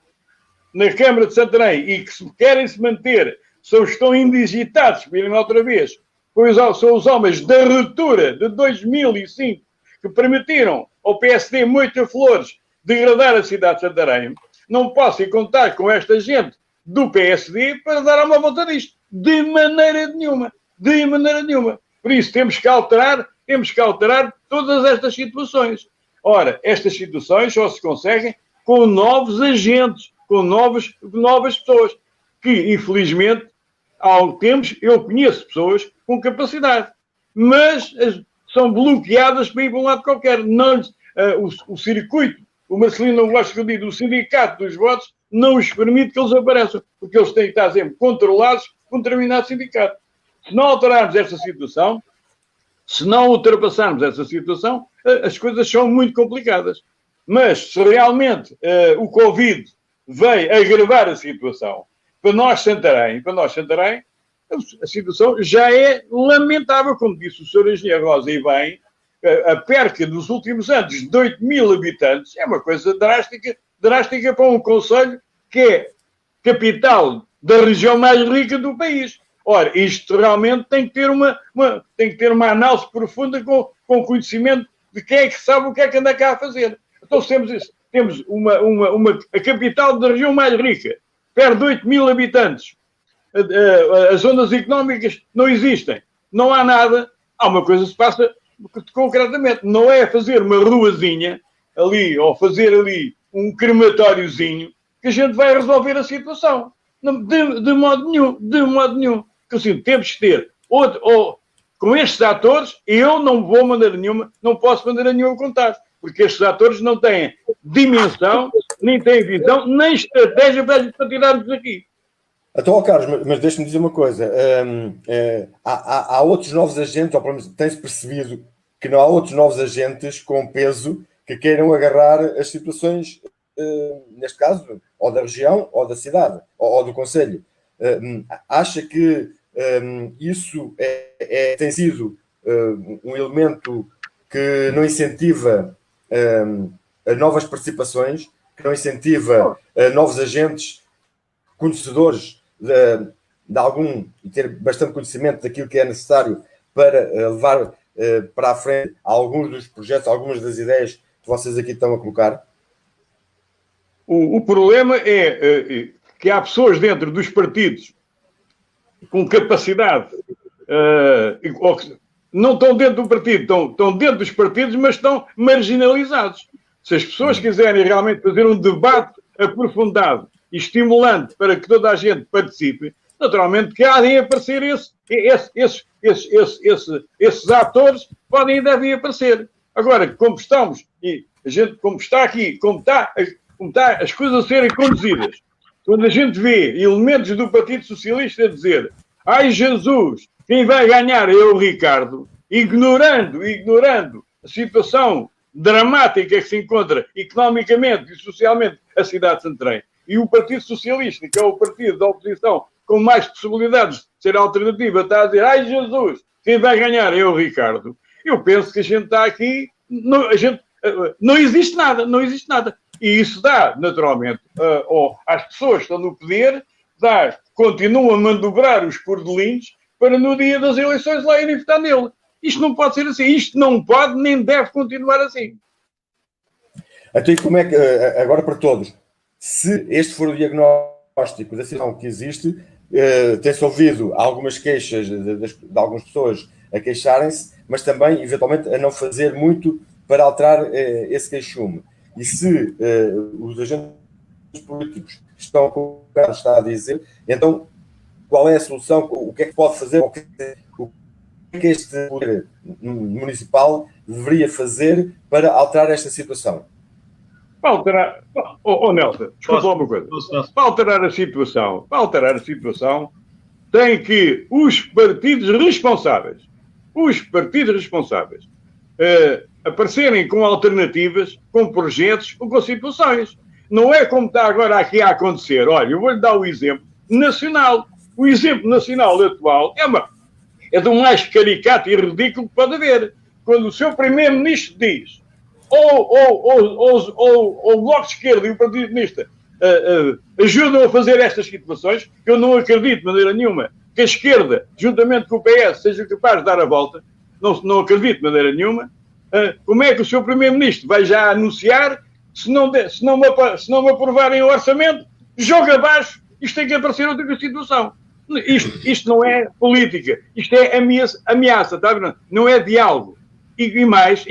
na Câmara de Santarém e que querem se manter estão indigitados, virem outra vez, pois são os homens da ruptura de 2005 que permitiram ao PSD Moita Flores degradar a cidade de Santarém, não posso contar com esta gente do PSD para dar uma volta disto. De maneira nenhuma. De maneira nenhuma. Por isso, temos que alterar todas estas situações. Ora, estas situações só se conseguem com novos agentes, com novas pessoas, que, infelizmente, eu conheço pessoas com capacidade, mas são bloqueadas para ir para um lado qualquer. Não, o circuito, o Marcelino não gosta que eu diga, o sindicato dos votos não os permite que eles apareçam, porque eles têm que estar sempre controlados por um determinado sindicato. Se não alterarmos esta situação, se não ultrapassarmos essa situação, as coisas são muito complicadas. Mas se realmente o Covid veio agravar a situação, para nós Santarém, a situação já é lamentável, como disse o Sr. Engenheiro Rosa e bem, a perca dos últimos anos de 8 mil habitantes é uma coisa drástica para um concelho que é capital da região mais rica do país. Ora, isto realmente tem que ter uma análise profunda com conhecimento de quem é que sabe o que é que anda cá a fazer. Então, se temos a capital da região mais rica, perto de 8 mil habitantes, as zonas económicas não existem, não há nada, há uma coisa que se passa concretamente. Não é fazer uma ruazinha ali, ou fazer ali um crematóriozinho, que a gente vai resolver a situação. De modo nenhum. Porque assim, temos que ter com estes atores, eu não vou mandar nenhuma, não posso mandar nenhuma contar, porque estes atores não têm dimensão, nem têm visão, nem estratégia para tirarmos daqui. Então, Carlos, mas deixa-me dizer uma coisa. Há outros novos agentes, ou pelo menos tem-se percebido que não há outros novos agentes com peso que queiram agarrar as situações, neste caso, ou da região, ou da cidade, ou do concelho. Acha que isso tem sido um elemento que não incentiva novas participações, que não incentiva novos agentes conhecedores de algum e ter bastante conhecimento daquilo que é necessário para levar para a frente alguns dos projetos, algumas das ideias que vocês aqui estão a colocar? O problema é que há pessoas dentro dos partidos com capacidade, não estão dentro do partido, estão dentro dos partidos, mas estão marginalizados. Se as pessoas quiserem realmente fazer um debate aprofundado e estimulante para que toda a gente participe, naturalmente que há de aparecer esses atores podem e devem aparecer. Agora, como estamos, e a gente, como está aqui, como está as coisas a serem conduzidas, quando a gente vê elementos do Partido Socialista a dizer: ai Jesus, quem vai ganhar é o Ricardo, ignorando a situação dramática que se encontra economicamente e socialmente a cidade de Santarém. E o Partido Socialista, que é o partido da oposição com mais possibilidades de ser alternativa, está a dizer: ai Jesus, quem vai ganhar é o Ricardo. Eu penso que a gente está aqui, não existe nada. E isso dá, naturalmente, às pessoas que estão no poder, continuam a manobrar os cordelinhos para no dia das eleições lá irem votar nele. Isto não pode ser assim. Isto não pode nem deve continuar assim. Então, e como é que, agora para todos, se este for o diagnóstico da situação que existe, tem-se ouvido algumas queixas de algumas pessoas a queixarem-se, mas também, eventualmente, a não fazer muito para alterar esse queixume. E se os agentes políticos estão colocados, está a dizer, então qual é a solução, o que é que pode fazer, o que é que este poder municipal deveria fazer para alterar esta situação? Para alterar... Nelson, desculpa lá uma coisa. Para alterar a situação, tem que os partidos responsáveis aparecerem com alternativas, com projetos ou com situações. Não é como está agora aqui a acontecer. Olha, eu vou-lhe dar o exemplo nacional. O exemplo nacional atual é do mais caricato e ridículo que pode haver. Quando o seu primeiro-ministro diz ou o Bloco de Esquerda e o Partido Comunista ajudam a fazer estas situações, que eu não acredito de maneira nenhuma que a esquerda, juntamente com o PS, seja capaz de dar a volta, não acredito de maneira nenhuma. Como é que o seu primeiro-ministro vai já anunciar, se não me aprovarem o orçamento, joga abaixo, isto tem que aparecer outra situação. Isto não é política, isto é ameaça, tá vendo? Não é diálogo. E mais,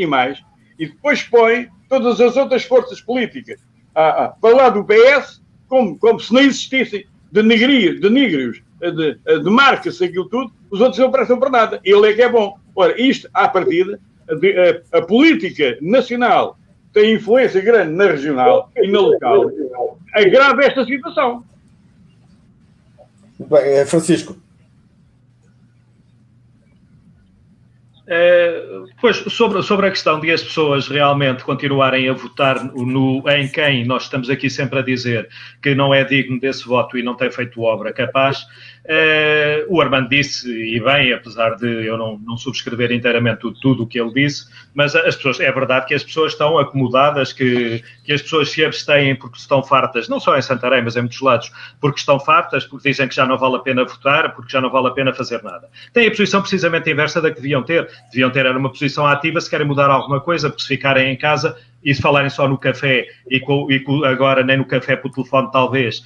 e depois põe todas as outras forças políticas a falar do PS como se não existissem, de negrios, de marca-se aquilo tudo, os outros não prestam para nada. Ele é que é bom. Ora, isto, à partida, a política nacional tem influência grande na regional e na local, agrava esta situação. Bem, Francisco. Pois, sobre a questão de as pessoas realmente continuarem a votar em quem nós estamos aqui sempre a dizer que não é digno desse voto e não tem feito obra capaz, o Armando disse, e bem, apesar de eu não subscrever inteiramente tudo o que ele disse, mas é verdade que as pessoas estão acomodadas, que as pessoas se abstêm porque estão fartas, não só em Santarém, mas em muitos lados, porque estão fartas, porque dizem que já não vale a pena votar, porque já não vale a pena fazer nada. Tem a posição precisamente inversa da que deviam ter. Deviam ter uma posição ativa se querem mudar alguma coisa, porque se ficarem em casa e se falarem só no café agora nem no café por telefone talvez,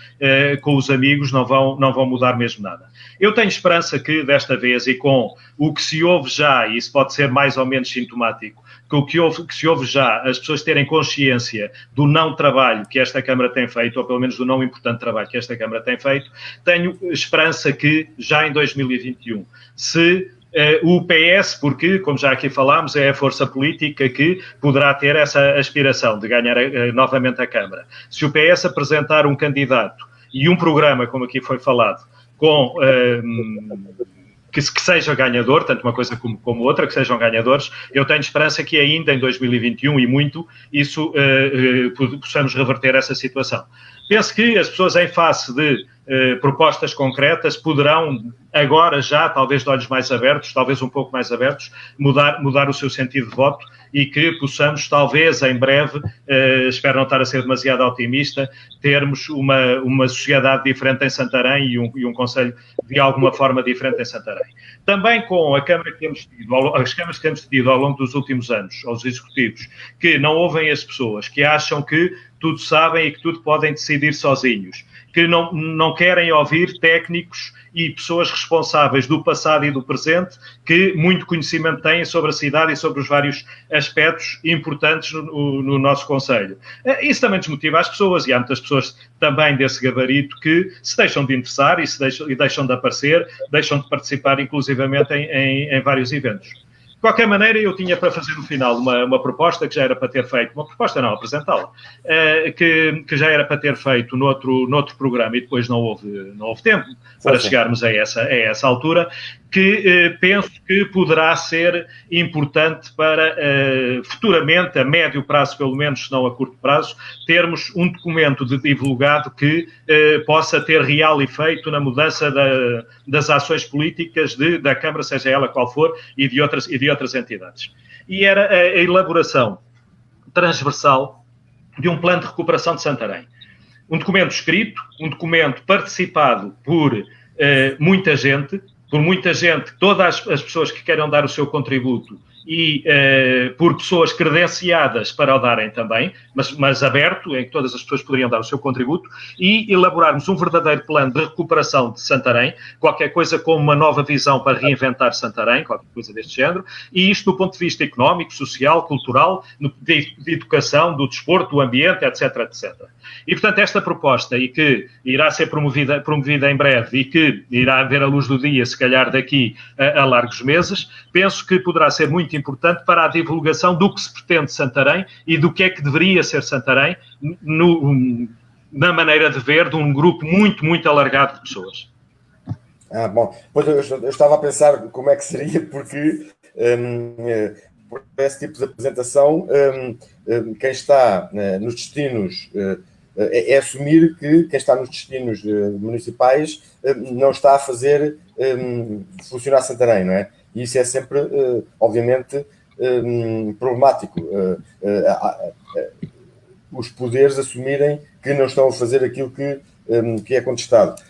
com os amigos não vão mudar mesmo nada. Eu tenho esperança que desta vez, e com o que se ouve já, e isso pode ser mais ou menos sintomático, que se ouve já, as pessoas terem consciência do não trabalho que esta Câmara tem feito, ou pelo menos do não importante trabalho que esta Câmara tem feito, tenho esperança que já em 2021, se o PS, porque, como já aqui falámos, é a força política que poderá ter essa aspiração de ganhar novamente a Câmara. Se o PS apresentar um candidato e um programa, como aqui foi falado, que seja ganhador, tanto uma coisa como outra, que sejam ganhadores, eu tenho esperança que ainda em 2021 e muito, isso possamos reverter essa situação. Penso que as pessoas em face de propostas concretas poderão agora já, talvez de olhos mais abertos, talvez um pouco mais abertos, mudar o seu sentido de voto e que possamos, talvez em breve, espero não estar a ser demasiado otimista, termos uma sociedade diferente em Santarém e um concelho de alguma forma diferente em Santarém. Também com a Câmara que temos tido, as câmaras que temos tido ao longo dos últimos anos, aos executivos, que não ouvem as pessoas, que acham que tudo sabem e que tudo podem decidir sozinhos, que não querem ouvir técnicos e pessoas responsáveis do passado e do presente que muito conhecimento têm sobre a cidade e sobre os vários aspectos importantes no nosso concelho. Isso também desmotiva as pessoas, e há muitas pessoas também desse gabarito que se deixam de interessar e deixam de aparecer, deixam de participar inclusivamente em vários eventos. De qualquer maneira, eu tinha para fazer no final uma proposta que já era para ter feito, uma proposta não, apresentá-la, que já era para ter feito noutro programa e depois não houve tempo para chegarmos a essa altura, que penso que poderá ser importante para futuramente, a médio prazo pelo menos, se não a curto prazo, termos um documento divulgado que possa ter real efeito na mudança das ações políticas da Câmara, seja ela qual for, e de outras entidades. E era a elaboração transversal de um plano de recuperação de Santarém. Um documento escrito, um documento participado por muita gente, todas as pessoas que queiram dar o seu contributo e por pessoas credenciadas para o darem também, mas aberto, em que todas as pessoas poderiam dar o seu contributo, e elaborarmos um verdadeiro plano de recuperação de Santarém, qualquer coisa como uma nova visão para reinventar Santarém, qualquer coisa deste género, e isto do ponto de vista económico, social, cultural, de educação, do desporto, do ambiente, etc, etc. E, portanto, esta proposta, e que irá ser promovida em breve e que irá ver a luz do dia, se calhar daqui a largos meses, penso que poderá ser muito importante para a divulgação do que se pretende Santarém e do que é que deveria ser Santarém na maneira de ver de um grupo muito, muito alargado de pessoas. Bom, pois eu estava a pensar como é que seria, porque por esse tipo de apresentação, quem está nos destinos é assumir que quem está nos destinos municipais não está a fazer funcionar Santarém, não é? E isso é sempre, obviamente, problemático. Os poderes assumirem que não estão a fazer aquilo que é contestado.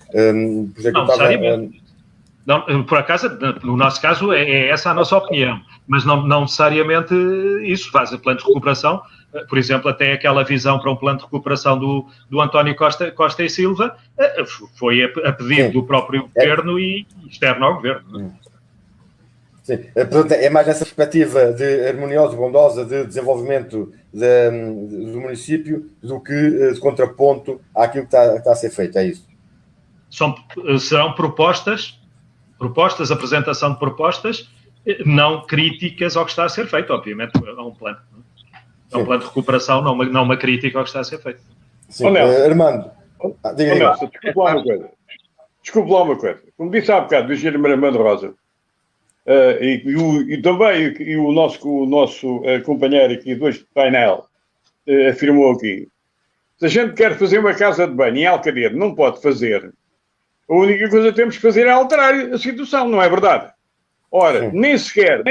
Não, por acaso, no nosso caso, é essa a nossa opinião, mas não necessariamente isso faz o plano de recuperação. Por exemplo, até aquela visão para um plano de recuperação do António Costa e Silva foi a pedido do próprio governo e externo ao governo. Sim, portanto, é mais nessa perspectiva de harmoniosa e bondosa de desenvolvimento do município do que de contraponto àquilo que está a ser feito, é isso? Serão propostas, apresentação de propostas, não críticas ao que está a ser feito, obviamente, é um plano. É um plano de recuperação, não uma crítica ao que está a ser feito. Sim, Armando. Nelson, desculpa lá uma coisa. Como disse há bocado do engenheiro Armando Rosa, e também o nosso companheiro aqui do painel afirmou aqui, se a gente quer fazer uma casa de banho em Alcaide, não pode fazer, a única coisa que temos que fazer é alterar a situação, não é verdade? Ora, nem sequer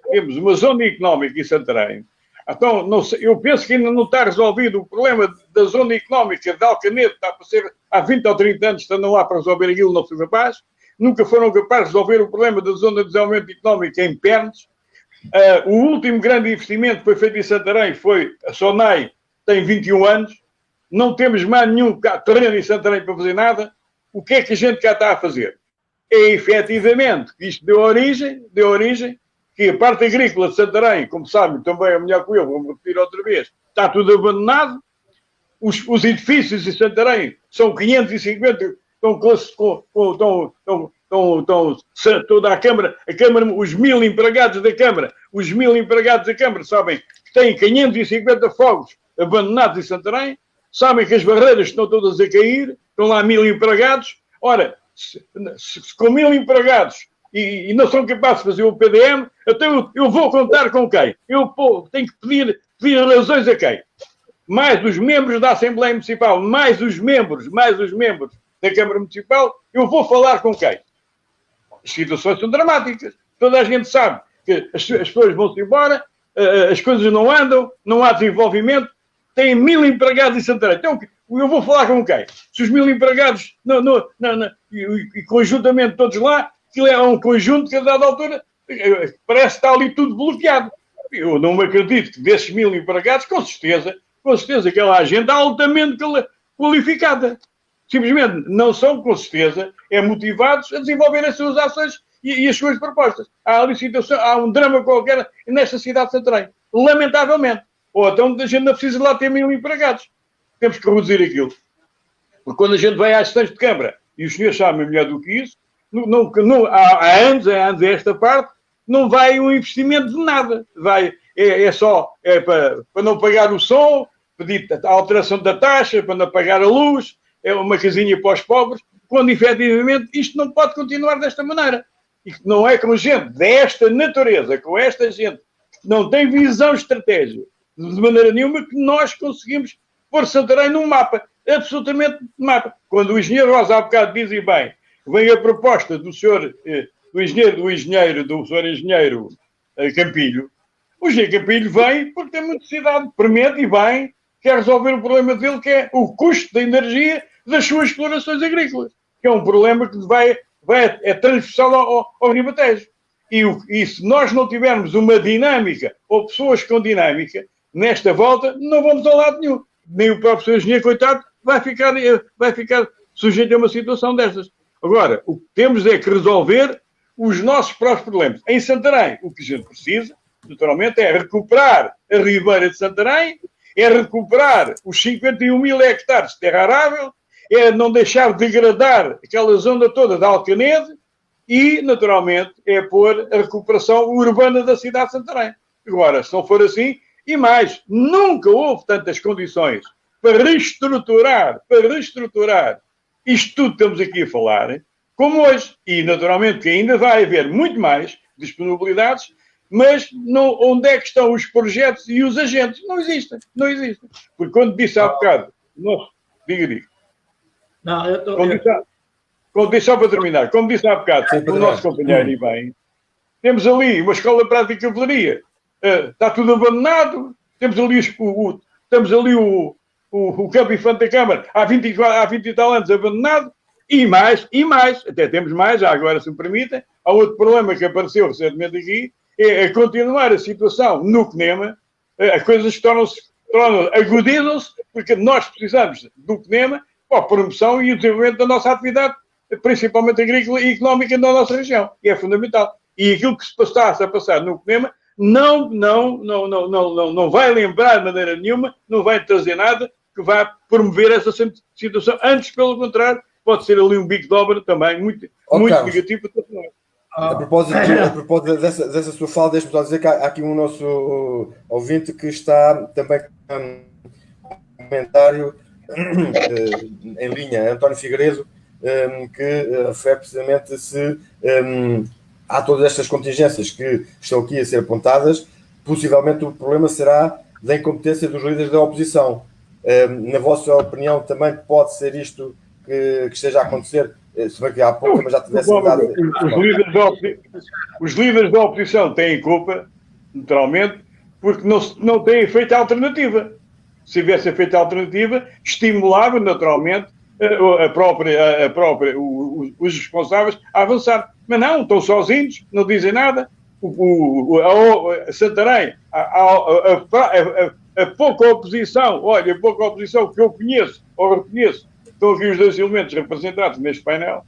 temos uma zona económica em Santarém. Então, não sei, eu penso que ainda não está resolvido o problema da zona económica de Alcaide, está a ser há 20 ou 30 anos, estão lá para resolver aquilo, não são capazes. Nunca foram capazes de resolver o problema da zona de desenvolvimento económico em Pernes. O último grande investimento que foi feito em Santarém foi a SONAI, tem 21 anos. Não temos mais nenhum terreno em Santarém para fazer nada. O que é que a gente cá está a fazer? É efetivamente que isto deu origem, que a parte agrícola de Santarém, como sabem, também é melhor que eu, vou repetir outra vez, está tudo abandonado. Os edifícios em Santarém são 550, toda a Câmara, os 1000 empregados da Câmara, sabem que têm 550 fogos abandonados em Santarém, sabem que as barreiras estão todas a cair, estão lá 1000 empregados. Ora, se com 1000 empregados e não são capazes de fazer o PDM, então eu vou contar com quem? Eu tenho que pedir razões a quem? Mais os membros da Assembleia Municipal, mais os membros da Câmara Municipal, eu vou falar com quem? As situações são dramáticas. Toda a gente sabe que as pessoas vão-se embora, as coisas não andam, não há desenvolvimento, têm 1000 empregados em Santarém. Então, eu vou falar com quem? Se os 1000 empregados, e conjuntamente todos lá, aquilo é um conjunto que a dada altura parece que está ali tudo bloqueado. Eu não me acredito que desses 1000 empregados, com certeza aquela agenda altamente qualificada. Simplesmente não são, com certeza, motivados a desenvolver as suas ações e as suas propostas. Há ali situação, há um drama qualquer nesta cidade de Santarém. Lamentavelmente. Ou então a gente não precisa lá ter 1000 empregados. Temos que reduzir aquilo. Porque quando a gente vai às sessões de Câmara, e os senhores sabem melhor do que isso, há anos a esta parte, não vai um investimento de nada. É só para não pagar o som, pedir a alteração da taxa, para não pagar a luz, é uma casinha para os pobres, quando efetivamente isto não pode continuar desta maneira. E não é com gente desta natureza, com esta gente que não tem visão estratégica, de maneira nenhuma, que nós conseguimos pôr Santarém num mapa, absolutamente num mapa. Quando o engenheiro Rosa há bocado diz e bem, vem a proposta do senhor engenheiro Campilho, o engenheiro Campilho vem porque tem uma necessidade premente e bem, quer resolver o problema dele, que é o custo da energia das suas explorações agrícolas, que é um problema que é transversal ao Ribatejo. E se nós não tivermos uma dinâmica, ou pessoas com dinâmica, nesta volta, não vamos a lado nenhum. Nem o próprio Sr. Engenheiro, coitado, vai ficar sujeito a uma situação destas. Agora, o que temos é que resolver os nossos próprios problemas. Em Santarém, o que a gente precisa, naturalmente, é recuperar a Ribeira de Santarém, é recuperar os 51 mil hectares de terra arável, é não deixar degradar aquela zona toda de Alcanede e, naturalmente, é pôr a recuperação urbana da cidade de Santarém. Agora, se não for assim, e mais, nunca houve tantas condições para reestruturar isto tudo que estamos aqui a falar, como hoje. E, naturalmente, que ainda vai haver muito mais disponibilidades, mas não, onde é que estão os projetos e os agentes? Não existem. Porque quando disse há bocado, diga. Não, eu estou... Só para terminar, como disse há bocado, o nosso companheiro e bem, temos ali uma escola prática de cavalaria, está tudo abandonado, temos ali o Campo Infante da Câmara há 20 e tal anos abandonado, e mais, até temos mais, já agora se me permitem, há outro problema que apareceu recentemente aqui, é continuar a situação no CNEMA, as coisas agudizam-se, porque nós precisamos do CNEMA para a promoção e o desenvolvimento da nossa atividade, principalmente agrícola e económica na nossa região, e é fundamental. E aquilo que se está a passar no CNEMA não vai lembrar de maneira nenhuma, não vai trazer nada que vá promover essa situação. Antes, pelo contrário, pode ser ali um bico de obra também muito negativo para todos nós. A propósito dessa sua fala, deixe-me só dizer que há aqui um nosso ouvinte que está também com um comentário em linha, António Figueiredo, que refere precisamente se há todas estas contingências que estão aqui a ser apontadas, possivelmente o problema será da incompetência dos líderes da oposição. Na vossa opinião, também pode ser isto que esteja a acontecer? Se bem que há pouco mas já tivesse dado... Os líderes da oposição têm culpa, naturalmente, porque não têm feito a alternativa. Se tivesse feito a alternativa, estimulava, naturalmente, os responsáveis a avançar. Mas não, estão sozinhos, não dizem nada. A Santarém, a pouca oposição, olha, a pouca oposição que eu conheço ou reconheço, estão aqui os dois elementos representados neste painel.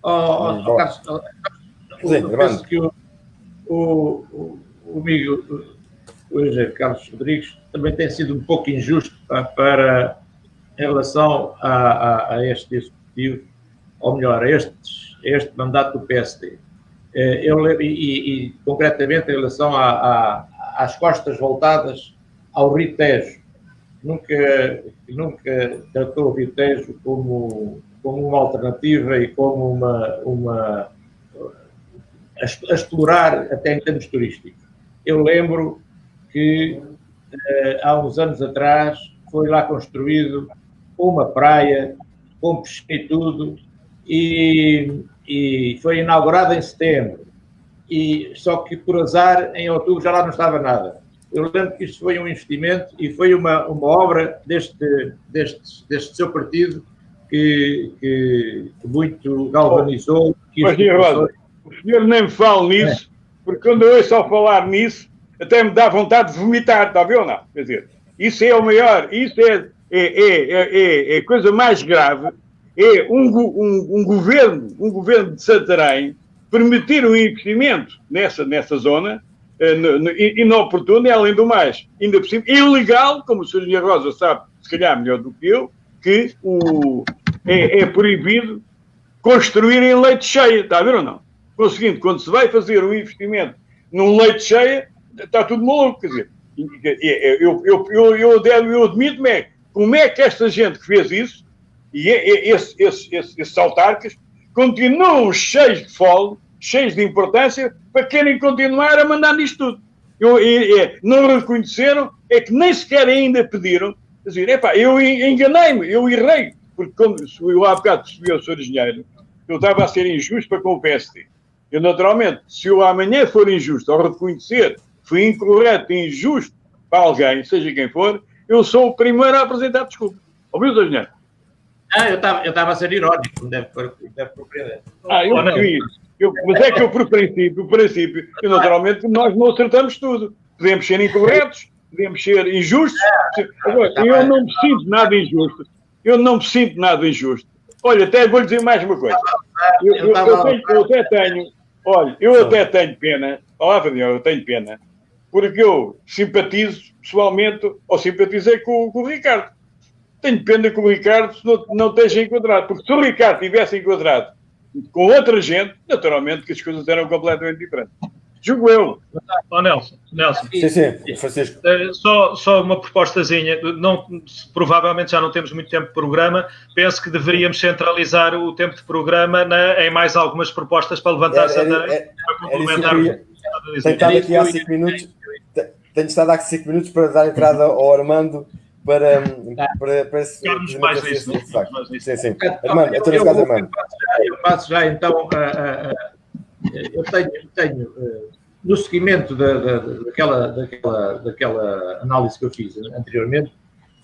Carlos, penso que o amigo o engenheiro Carlos Rodrigues também tem sido um pouco injusto em relação a este executivo, ou melhor, a este mandato do PSD. E concretamente em relação às costas voltadas ao Rio Tejo. Nunca tratou o Rio Tejo como uma alternativa e como a explorar até em termos turísticos. Eu lembro que há uns anos atrás foi lá construído uma praia com piscina e tudo, e foi inaugurada em setembro, só que por azar em outubro já lá não estava nada. Eu lembro que isto foi um investimento e foi uma obra deste seu partido que muito galvanizou. Mas, o senhor nem me fala nisso, porque quando eu ouço ao falar nisso, até me dá vontade de vomitar, está a ver ou não? Quer dizer, isso é o maior, isso é a coisa mais grave, é um governo de Santarém permitir um investimento nessa zona, inoportuno e, além do mais, ainda por cima, ilegal, como o Sr. Engenheiro Rosa sabe, se calhar melhor do que eu, que é proibido construir em leite cheia, está a ver ou não? Conseguindo, quando se vai fazer um investimento num leite cheia, está tudo maluco, quer dizer, eu admito-me como é que esta gente que fez isso, e esses autarcas, continuam cheios de fome, cheios de importância, para querem continuar a mandar nisto tudo. Não reconheceram, é que nem sequer ainda pediram, quer dizer, eu enganei-me, eu errei, porque como eu há bocado percebi ao Sr. Engenheiro, eu estava a ser injusto para com o PSD. Eu, naturalmente, se eu amanhã for injusto ao reconhecer que fui incorreto e injusto para alguém, seja quem for, eu sou o primeiro a apresentar desculpa. Ouviu, Sr. Engenheiro? Eu estava a ser irónico, deve compreender. Eu percebi isso. Mas é que eu, por princípio, naturalmente, nós não acertamos tudo. Podemos ser incorretos, podemos ser injustos. Agora, eu não me sinto nada injusto. Eu não me sinto nada injusto. Olha, até vou-lhe dizer mais uma coisa. Eu até tenho pena, palavra de Deus, eu tenho pena, porque eu simpatizo pessoalmente, ou simpatizei com o Ricardo. Tenho pena que o Ricardo não esteja enquadrado, porque se o Ricardo tivesse enquadrado com outra gente, naturalmente que as coisas eram completamente diferentes. Julgo eu. Nelson. Sim, Francisco. Só uma propostazinha. Provavelmente já não temos muito tempo de programa. Penso que deveríamos centralizar o tempo de programa em mais algumas propostas para levantar para complementar. Tenho estado aqui há 5 minutos. Tenho estado há 5 minutos para dar entrada ao Armando para ficarmos mais nisso. Sim. Armando, Armando. Eu passo já então eu tenho no seguimento daquela análise que eu fiz anteriormente,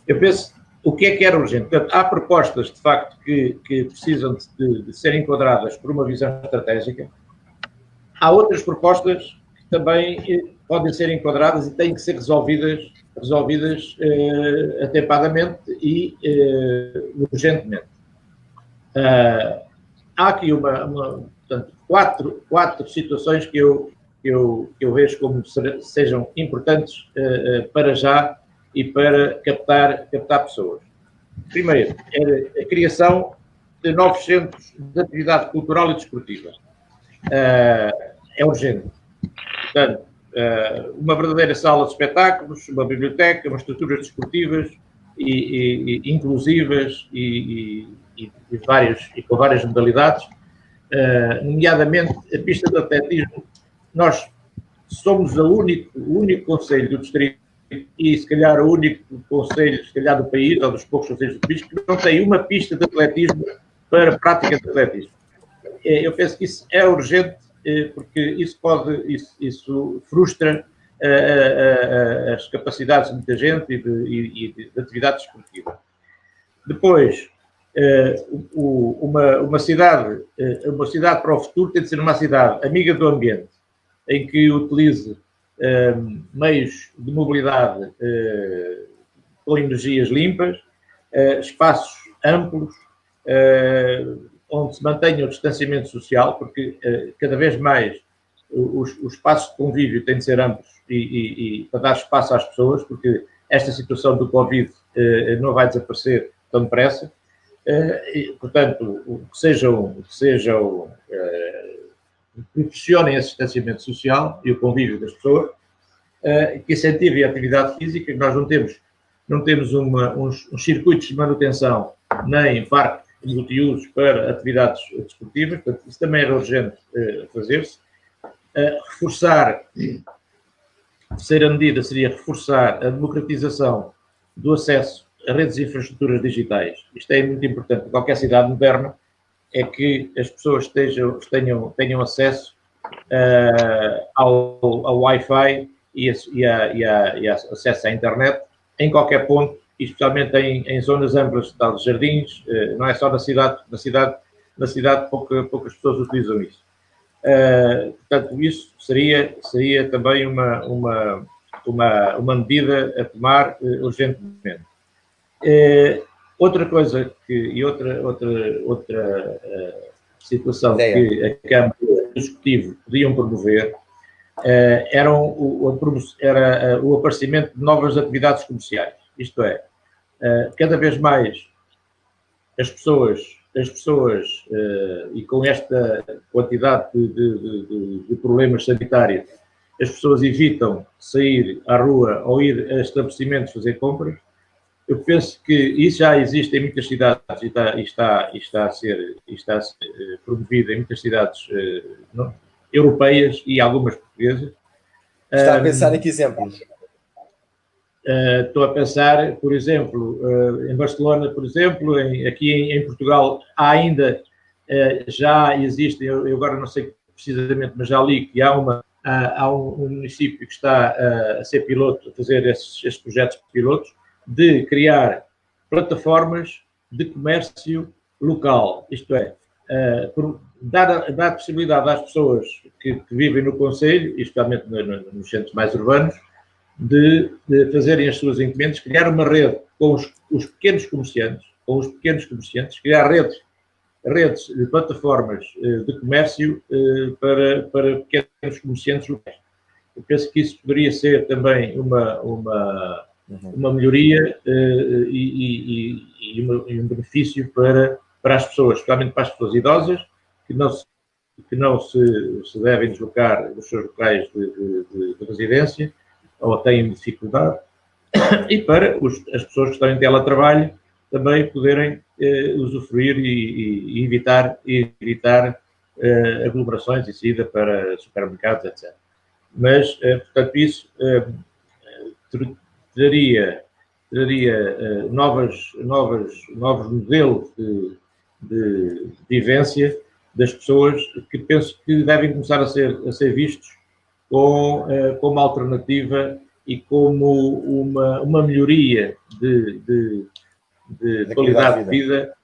eu penso o que é que era urgente. Portanto, há propostas, de facto, que precisam de ser enquadradas por uma visão estratégica. Há outras propostas que também podem ser enquadradas e têm que ser resolvidas atempadamente e urgentemente. Há aqui portanto, quatro situações que eu vejo como sejam importantes para já e para captar pessoas. Primeiro, a criação de novos centros de atividade cultural e desportiva. É urgente. Portanto, uma verdadeira sala de espetáculos, uma biblioteca, umas estruturas desportivas e inclusivas e com várias modalidades, nomeadamente a pista de atletismo. Nós somos o único concelho do distrito e se calhar o único concelho, se calhar, do país, ou dos poucos concelhos do país, que não tem uma pista de atletismo para a prática de atletismo. Eu penso que isso é urgente, porque isso frustra as capacidades de muita gente e de atividade desportiva. Depois, uma cidade para o futuro tem de ser uma cidade amiga do ambiente, em que utilize meios de mobilidade com energias limpas, espaços amplos, onde se mantenha o distanciamento social, porque cada vez mais os espaços de convívio têm de ser amplos e para dar espaço às pessoas, porque esta situação do Covid não vai desaparecer tão depressa. Portanto, proporcionem esse distanciamento social e o convívio das pessoas, que incentivem a atividade física. Nós não temos uns circuitos de manutenção nem parques multiusos para atividades desportivas, portanto, isso também era urgente fazer-se. Reforçar, a terceira medida seria reforçar a democratização do acesso a redes de infraestruturas digitais. Isto é muito importante para qualquer cidade moderna, é que as pessoas tenham acesso ao Wi-Fi e acesso à internet em qualquer ponto, especialmente em zonas amplas de jardins. Não é só na cidade poucas pessoas utilizam isso. Portanto, isso seria também uma medida a tomar urgentemente. Outra coisa outra situação que a Câmara e o Executivo podiam promover era o aparecimento de novas atividades comerciais. Isto é, cada vez mais as pessoas e com esta quantidade de problemas sanitários, as pessoas evitam sair à rua ou ir a estabelecimentos fazer compras. Eu penso que isso já existe em muitas cidades e está a ser promovido em muitas cidades europeias e algumas portuguesas. Está a pensar em que exemplos? Estou a pensar, por exemplo, em Barcelona, por exemplo, aqui em Portugal há ainda, já existe, eu agora não sei precisamente, mas já li que há um município que está a ser piloto, a fazer esses projetos pilotos, de criar plataformas de comércio local, isto é, dar a possibilidade às pessoas que vivem no concelho, especialmente nos centros mais urbanos, de fazerem as suas encomendas, criar uma rede com os pequenos comerciantes, criar redes de plataformas de comércio para pequenos comerciantes locais. Eu penso que isso poderia ser também uma melhoria e um benefício para as pessoas, especialmente para as pessoas idosas, que não se devem deslocar dos seus locais de residência ou têm dificuldade, e para as pessoas que estão em teletrabalho também poderem usufruir e evitar aglomerações e saída para supermercados, etc. Mas, portanto, isso traria novos modelos de vivência das pessoas, que penso que devem começar a ser vistos como uma alternativa e como uma melhoria de qualidade de vida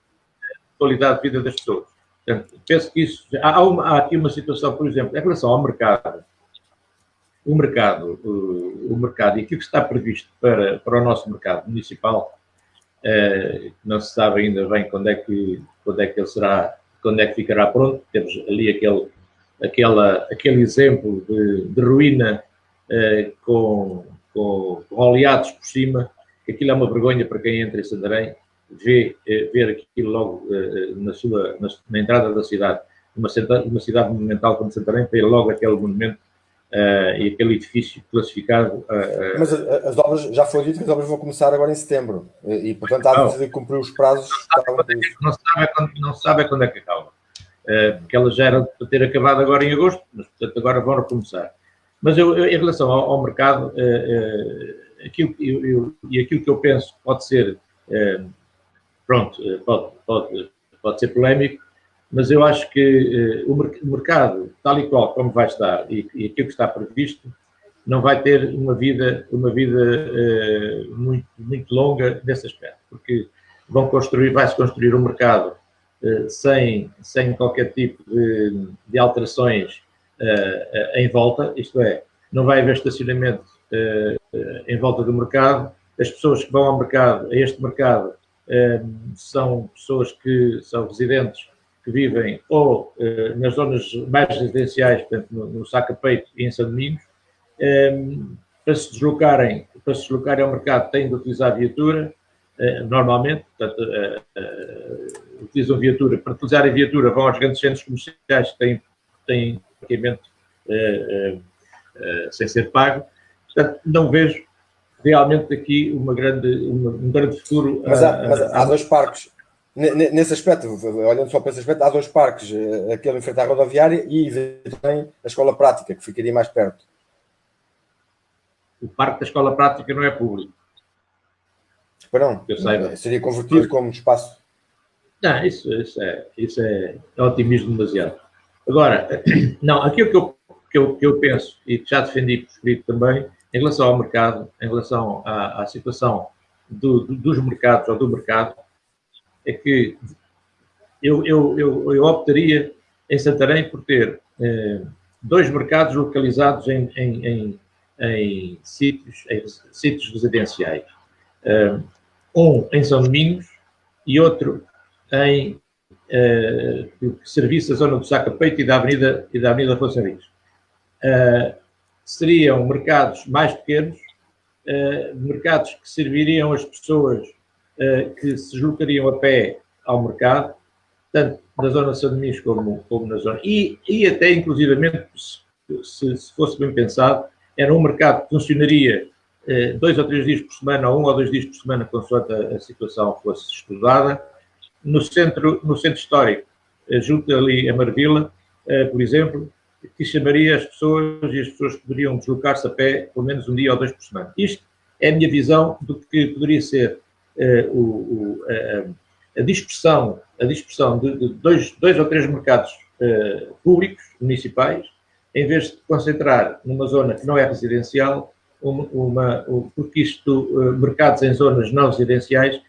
das pessoas. Portanto, penso que isso... Há aqui uma situação, por exemplo, em relação ao mercado. O mercado e aquilo que está previsto para o nosso mercado municipal, não se sabe ainda bem quando é que ele será, quando é que ficará pronto. Temos ali aquele exemplo de ruína com oleados por cima, que aquilo é uma vergonha para quem entra em Santarém, ver aquilo logo na entrada da cidade, uma cidade monumental como Santarém, ter logo aquele monumento e aquele edifício classificado. Mas as obras, já foi dito que as obras vão começar agora em setembro, e portanto há de cumprir os prazos. Não se sabe quando é que acaba, porque ela já era para ter acabado agora em agosto, mas portanto agora vão recomeçar. Mas eu, em relação ao mercado, aquilo que eu penso pode ser, pode ser polémico, mas eu acho que o mercado, tal e qual como vai estar, e aquilo que está previsto, não vai ter uma vida muito, muito longa nesse aspecto, porque vai-se construir um mercado sem qualquer tipo de alterações em volta, isto é, não vai haver estacionamento em volta do mercado. As pessoas que vão ao mercado, a este mercado, são pessoas que são residentes, que vivem ou nas zonas mais residenciais, portanto, no Saca-Peito e em São Domingos. Para se deslocarem ao mercado têm de utilizar viatura, normalmente, portanto, utilizam viatura. Para utilizar a viatura vão aos grandes centros comerciais que têm praticamente sem ser pago. Portanto, não vejo realmente aqui um grande futuro. Mas há dois parques. Nesse aspecto, olhando só para esse aspecto, há dois parques, aquele em frente à rodoviária e também a escola prática, que ficaria mais perto. O parque da escola prática não é público. Não, seria convertido como espaço. Não, isso é otimismo demasiado. Agora, não, aquilo que eu penso, e que já defendi por escrito também, em relação ao mercado, em relação à situação dos mercados ou do mercado, é que eu optaria em Santarém por ter dois mercados localizados em sítios residenciais. Um em São Domingos e outro em serviço da zona do Saca-Peito e da Avenida Afonso Henriques. Seriam mercados mais pequenos, mercados que serviriam as pessoas que se deslocariam a pé ao mercado, tanto na zona de São Domingos como na zona. E até, inclusivamente, se fosse bem pensado, era um mercado que funcionaria 2 ou 3 dias por semana, ou 1 ou 2 dias por semana, consoante a situação fosse estudada, no centro histórico, junto ali a Marvila, por exemplo, que chamaria as pessoas, e as pessoas poderiam deslocar-se a pé pelo menos 1 dia ou 2 por semana. Isto é a minha visão do que poderia ser a dispersão de 2 ou 3 mercados públicos, municipais, em vez de concentrar numa zona que não é residencial, porque mercados em zonas não residenciais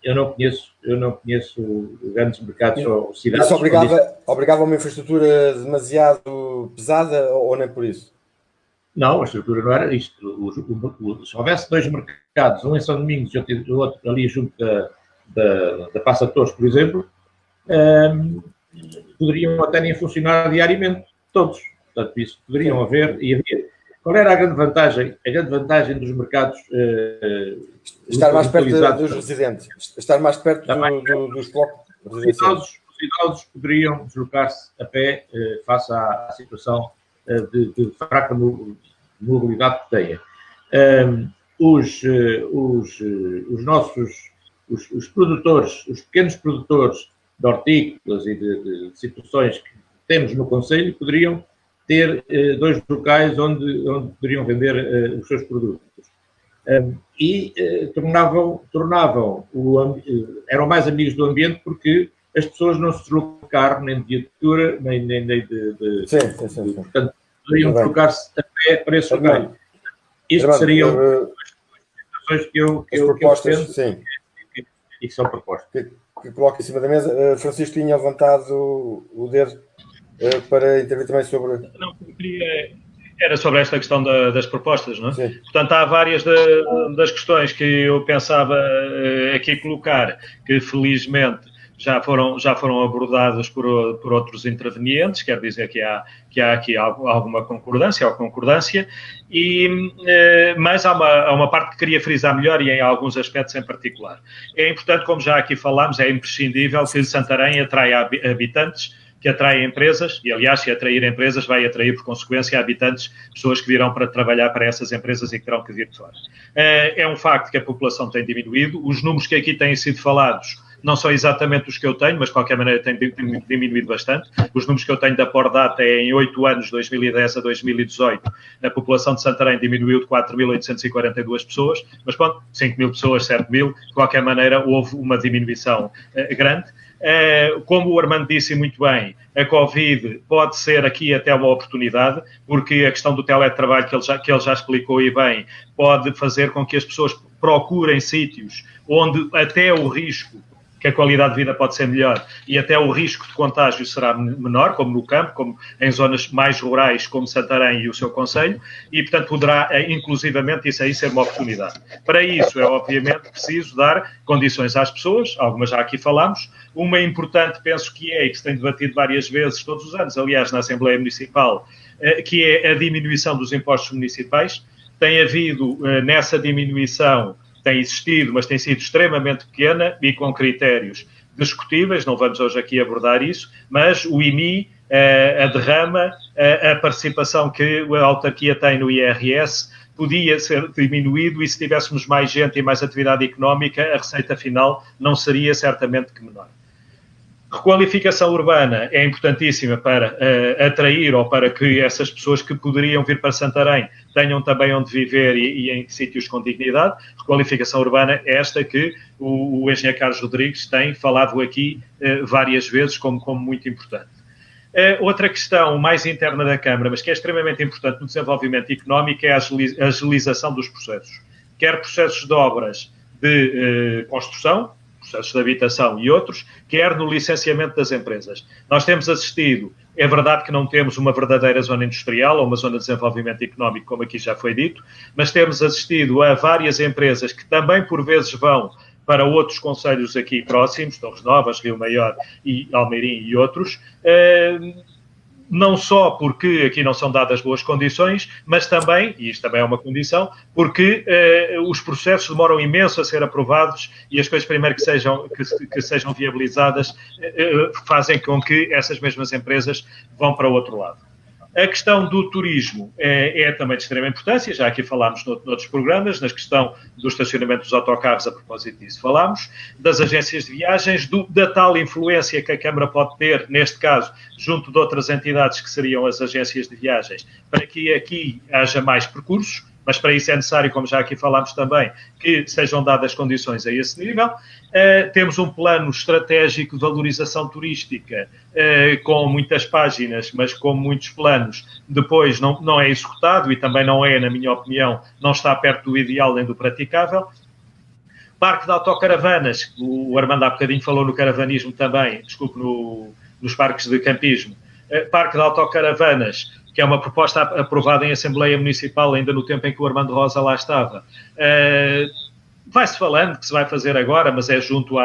eu não conheço grandes mercados ou cidades. Isso obrigava a uma infraestrutura demasiado pesada ou nem por isso? Não, a estrutura não era isto. Se houvesse dois mercados, um em São Domingos e o outro ali junto da Passa de Torres, por exemplo, poderiam até nem funcionar diariamente, todos. Portanto, isso poderiam haver e havia. Qual era a grande vantagem? A grande vantagem dos mercados... estar mais perto dos residentes. Estar mais perto dos blocos residenciais. Os idosos poderiam deslocar-se a pé face à situação de fraca mobilidade que têm. Os produtores, os pequenos produtores de hortícolas e de situações que temos no Conselho poderiam ter dois locais onde poderiam vender os seus produtos. Eram mais amigos do ambiente porque as pessoas não se deslocam de carro, nem de viatura, nem de... Sim. Portanto, poderiam deslocar-se a pé para esse lugar. Isto seriam as situações que eu propostas, penso e que são propostas. Que coloco em cima da mesa. Francisco tinha levantado o dedo para intervir também sobre... Não, eu queria... Era sobre esta questão das propostas, não é? Sim. Portanto, há várias das questões que eu pensava aqui colocar, que felizmente já foram abordadas por outros intervenientes, quer dizer que há aqui alguma concordância ou concordância, mas há uma parte que queria frisar melhor e em alguns aspectos em particular. É importante, como já aqui falámos, é imprescindível que Santarém atraia habitantes, que atrai empresas, e aliás, se atrair empresas, vai atrair por consequência habitantes, pessoas que virão para trabalhar para essas empresas e que terão que vir de fora. É um facto que a população tem diminuído, os números que aqui têm sido falados não são exatamente os que eu tenho, mas de qualquer maneira têm diminuído bastante. Os números que eu tenho da Pordata é em 8 anos, 2010 a 2018, a população de Santarém diminuiu de 4.842 pessoas, mas pronto, 5.000 pessoas, 7.000, de qualquer maneira houve uma diminuição grande. Como o Armando disse muito bem, a Covid pode ser aqui até uma oportunidade, porque a questão do teletrabalho que ele já explicou e bem, pode fazer com que as pessoas procurem sítios onde até o risco, que a qualidade de vida pode ser melhor e até o risco de contágio será menor, como no campo, como em zonas mais rurais como Santarém e o seu concelho, e portanto poderá inclusivamente isso aí ser uma oportunidade. Para isso é obviamente preciso dar condições às pessoas, algumas já aqui falámos, uma importante penso que é, e que se tem debatido várias vezes todos os anos, aliás na Assembleia Municipal, que é a diminuição dos impostos municipais. Tem havido nessa diminuição, tem existido, mas tem sido extremamente pequena e com critérios discutíveis, não vamos hoje aqui abordar isso, mas o IMI, a derrama, a participação que a autarquia tem no IRS, podia ser diminuído e se tivéssemos mais gente e mais atividade económica, a receita final não seria certamente que menor. Requalificação urbana é importantíssima para atrair ou para que essas pessoas que poderiam vir para Santarém tenham também onde viver e em sítios com dignidade. Requalificação urbana é esta que o engenheiro Carlos Rodrigues tem falado aqui várias vezes como muito importante. Outra questão mais interna da Câmara, mas que é extremamente importante no desenvolvimento económico, é a agilização dos processos. Quer processos de obras de construção, processos de habitação e outros, quer no licenciamento das empresas. Nós temos assistido, é verdade que não temos uma verdadeira zona industrial ou uma zona de desenvolvimento económico, como aqui já foi dito, mas temos assistido a várias empresas que também por vezes vão para outros concelhos aqui próximos, Torres Novas, Rio Maior e Almeirim e outros, não só porque aqui não são dadas boas condições, mas também, e isto também é uma condição, porque os processos demoram imenso a ser aprovados e as coisas primeiro que sejam viabilizadas fazem com que essas mesmas empresas vão para o outro lado. A questão do turismo é também de extrema importância, já aqui falámos noutros programas, na questão do estacionamento dos autocarros, a propósito disso falámos, das agências de viagens, da tal influência que a Câmara pode ter, neste caso, junto de outras entidades que seriam as agências de viagens, para que aqui haja mais percursos, mas para isso é necessário, como já aqui falámos também, que sejam dadas condições a esse nível. Temos um plano estratégico de valorização turística com muitas páginas, mas com muitos planos. Depois não é executado e também não é, na minha opinião, não está perto do ideal nem do praticável. Parque de autocaravanas, o Armando há bocadinho falou no caravanismo também, desculpe, nos parques de campismo. Parque de autocaravanas, que é uma proposta aprovada em Assembleia Municipal ainda no tempo em que o Armando Rosa lá estava. Vai-se falando que se vai fazer agora, mas é junto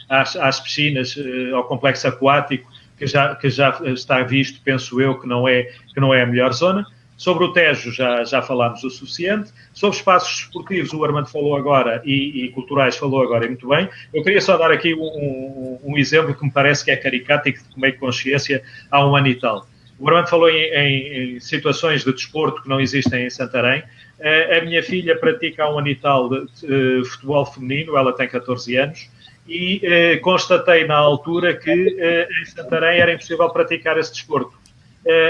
às piscinas, ao complexo aquático, que já está visto, penso eu, que não é a melhor zona. Sobre o Tejo já falámos o suficiente. Sobre espaços esportivos, o Armando falou agora e culturais falou agora e muito bem. Eu queria só dar aqui um exemplo que me parece que é caricato e que tomei consciência há um ano e tal. O Armando falou em situações de desporto que não existem em Santarém. A minha filha pratica há um ano e tal de futebol feminino, ela tem 14 anos, e constatei na altura que em Santarém era impossível praticar esse desporto.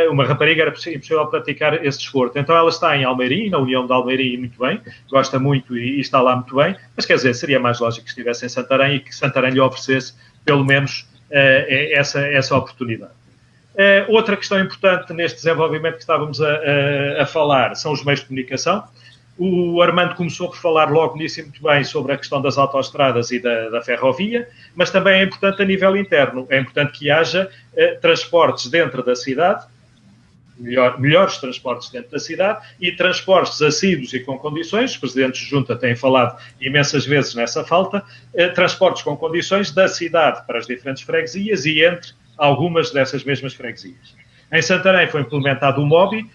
Uma rapariga era impossível praticar esse desporto. Então ela está em Almeirim, na União de Almeirim, muito bem, gosta muito e está lá muito bem, mas quer dizer, seria mais lógico que estivesse em Santarém e que Santarém lhe oferecesse pelo menos essa oportunidade. Outra questão importante neste desenvolvimento que estávamos a falar são os meios de comunicação. O Armando começou por falar logo nisso e muito bem sobre a questão das autoestradas e da ferrovia, mas também é importante a nível interno. É importante que haja transportes dentro da cidade, melhores transportes dentro da cidade e transportes assíduos e com condições. Os presidentes de junta têm falado imensas vezes nessa falta. Transportes com condições da cidade para as diferentes freguesias e entre algumas dessas mesmas freguesias. Em Santarém foi implementado o MOBI,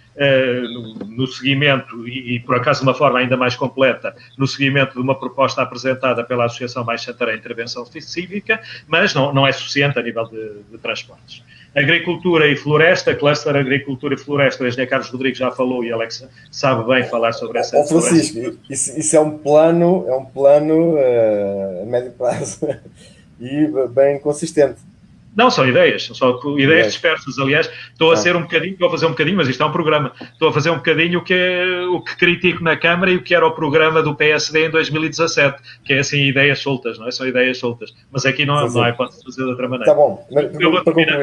no seguimento, e por acaso de uma forma ainda mais completa, no seguimento de uma proposta apresentada pela Associação Mais Santarém Intervenção Cívica, mas não é suficiente a nível de transportes. Agricultura e floresta, cluster agricultura e floresta, o engenheiro Carlos Rodrigues já falou e Alex sabe bem falar sobre essa. Francisco, isso é um plano a médio prazo e bem consistente. Não, são ideias ideias dispersas. Aliás, estou a fazer um bocadinho, mas isto é um programa. Estou a fazer um bocadinho o que critico na Câmara e o que era o programa do PSD em 2017, que é assim, ideias soltas, não é? São ideias soltas. Mas aqui não é pode fazer de outra maneira. Está bom. Eu vou terminar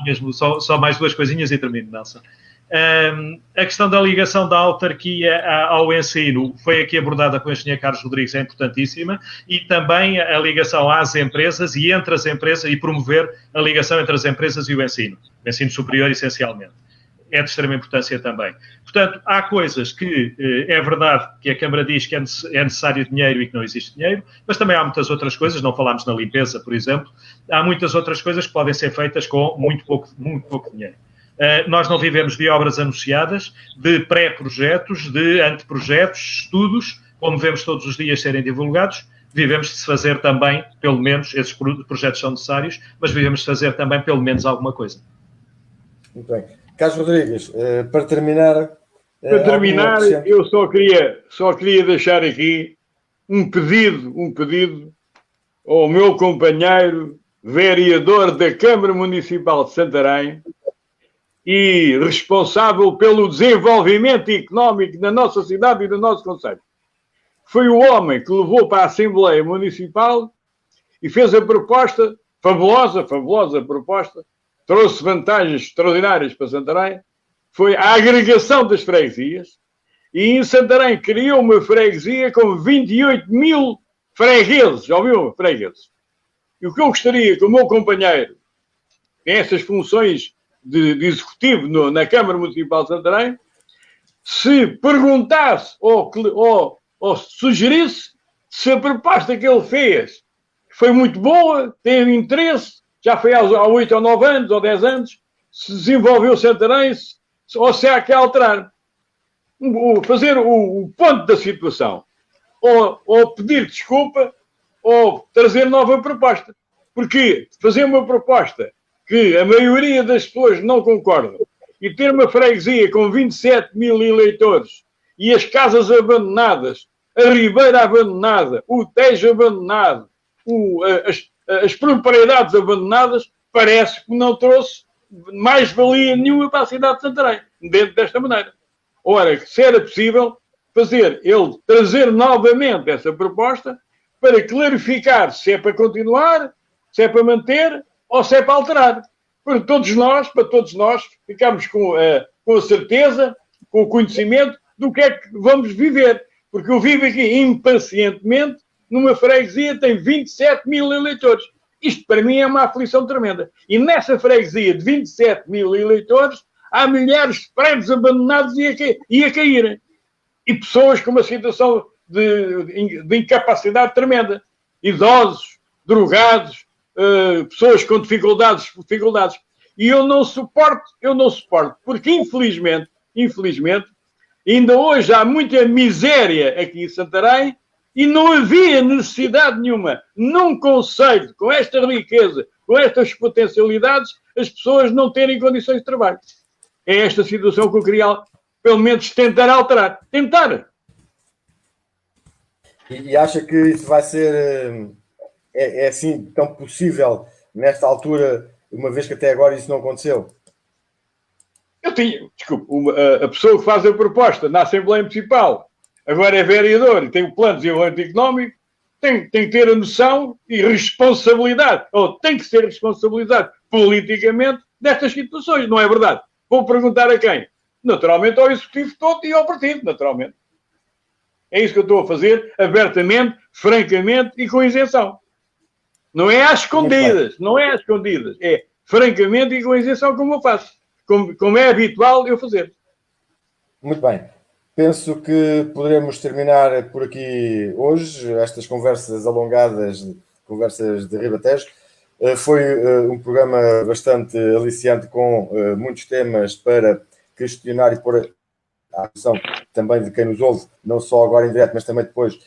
mesmo, só mais duas coisinhas e termino, Nelson. A questão da ligação da autarquia ao ensino foi aqui abordada com o engenheiro Carlos Rodrigues, é importantíssima, e também a ligação às empresas e entre as empresas e promover a ligação entre as empresas e o ensino superior essencialmente. É de extrema importância também. Portanto, há coisas que é verdade que a Câmara diz que é necessário dinheiro e que não existe dinheiro, mas também há muitas outras coisas, não falámos na limpeza, por exemplo, há muitas outras coisas que podem ser feitas com muito pouco dinheiro. Nós não vivemos de obras anunciadas, de pré-projetos, de anteprojetos, estudos, como vemos todos os dias serem divulgados. Vivemos de se fazer também, pelo menos, esses projetos são necessários, mas vivemos de fazer também, pelo menos, alguma coisa. Muito bem. Carlos Rodrigues, para terminar... Eu só queria deixar aqui um pedido ao meu companheiro vereador da Câmara Municipal de Santarém, e responsável pelo desenvolvimento económico da nossa cidade e do nosso concelho. Foi o homem que levou para a Assembleia Municipal e fez a proposta, fabulosa proposta, trouxe vantagens extraordinárias para Santarém, foi a agregação das freguesias, e em Santarém criou uma freguesia com 28 mil fregueses, já ouviu? Fregueses. E o que eu gostaria que o meu companheiro, que tem essas funções de executivo na Câmara Municipal de Santarém, se perguntasse ou sugerisse se a proposta que ele fez foi muito boa, teve interesse, já foi há 8 ou 9 anos ou 10 anos, se desenvolveu Santarém, ou se há que alterar. Fazer o ponto da situação, ou pedir desculpa, ou trazer nova proposta. Porque fazer uma proposta que a maioria das pessoas não concordam e ter uma freguesia com 27 mil eleitores e as casas abandonadas, a Ribeira abandonada, o Tejo abandonado, as propriedades abandonadas, parece que não trouxe mais-valia nenhuma para a cidade de Santarém, dentro desta maneira. Ora, se era possível ele trazer novamente essa proposta para clarificar se é para continuar, se é para manter ou se é para alterar. Para todos nós ficamos com a certeza, com o conhecimento do que é que vamos viver. Porque eu vivo aqui impacientemente numa freguesia tem 27 mil eleitores. Isto para mim é uma aflição tremenda. E nessa freguesia de 27 mil eleitores há milhares de prédios abandonados e a caírem. E pessoas com uma situação de incapacidade tremenda. Idosos, drogados, pessoas com dificuldades. E eu não suporto, porque infelizmente, ainda hoje há muita miséria aqui em Santarém e não havia necessidade nenhuma, num conceito com esta riqueza, com estas potencialidades, as pessoas não terem condições de trabalho. É esta situação que eu queria, pelo menos, tentar alterar. Tentar. E acha que isso vai ser, é assim tão possível nesta altura, uma vez que até agora isso não aconteceu? A pessoa que faz a proposta na Assembleia Municipal, agora é vereador e tem o plano de desenvolvimento económico, tem que ter a noção e responsabilidade, ou tem que ser responsabilizado politicamente destas situações, não é verdade? Vou perguntar a quem? Naturalmente ao Executivo todo e ao Partido, naturalmente. É isso que eu estou a fazer, abertamente, francamente e com isenção. Não é às escondidas, é francamente e com isenção como eu faço. Como é habitual eu fazer. Muito bem. Penso que poderemos terminar por aqui hoje estas conversas alongadas, conversas de Ribatejo. Foi um programa bastante aliciante com muitos temas para questionar e pôr a atenção também de quem nos ouve, não só agora em direto, mas também depois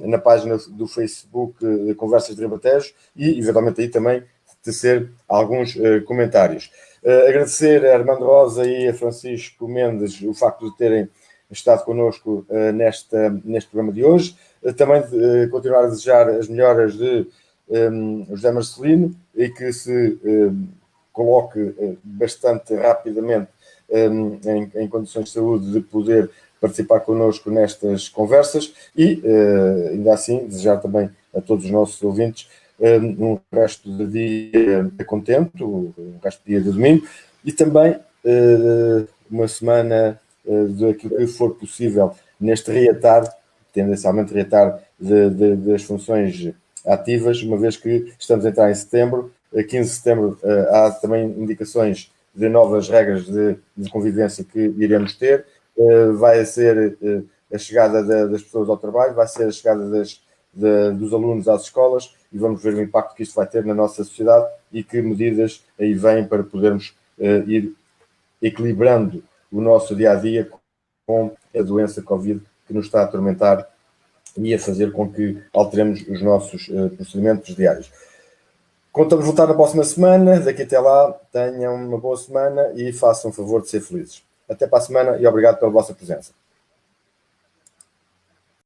na página do Facebook Conversas de Ribatejo e, eventualmente, aí também tecer alguns comentários. Agradecer a Armando Rosa e a Francisco Mendes o facto de terem estado connosco neste programa de hoje. Também continuar a desejar as melhoras de José Marcelino e que se coloque bastante rapidamente em condições de saúde de poder participar connosco nestas conversas e, ainda assim, desejar também a todos os nossos ouvintes um resto de dia contente, um resto de dia de domingo e também uma semana daquilo que for possível neste reatar, tendencialmente reatar das funções ativas, uma vez que estamos a entrar em setembro, 15 de setembro há também indicações de novas regras de convivência que iremos ter, vai ser a chegada das pessoas ao trabalho, vai ser a chegada dos alunos às escolas e vamos ver o impacto que isto vai ter na nossa sociedade e que medidas aí vêm para podermos ir equilibrando o nosso dia-a-dia com a doença Covid que nos está a atormentar e a fazer com que alteremos os nossos procedimentos diários. Contamos voltar na próxima semana. Daqui até lá, tenham uma boa semana e façam o favor de ser felizes. Até para a semana e obrigado pela vossa presença.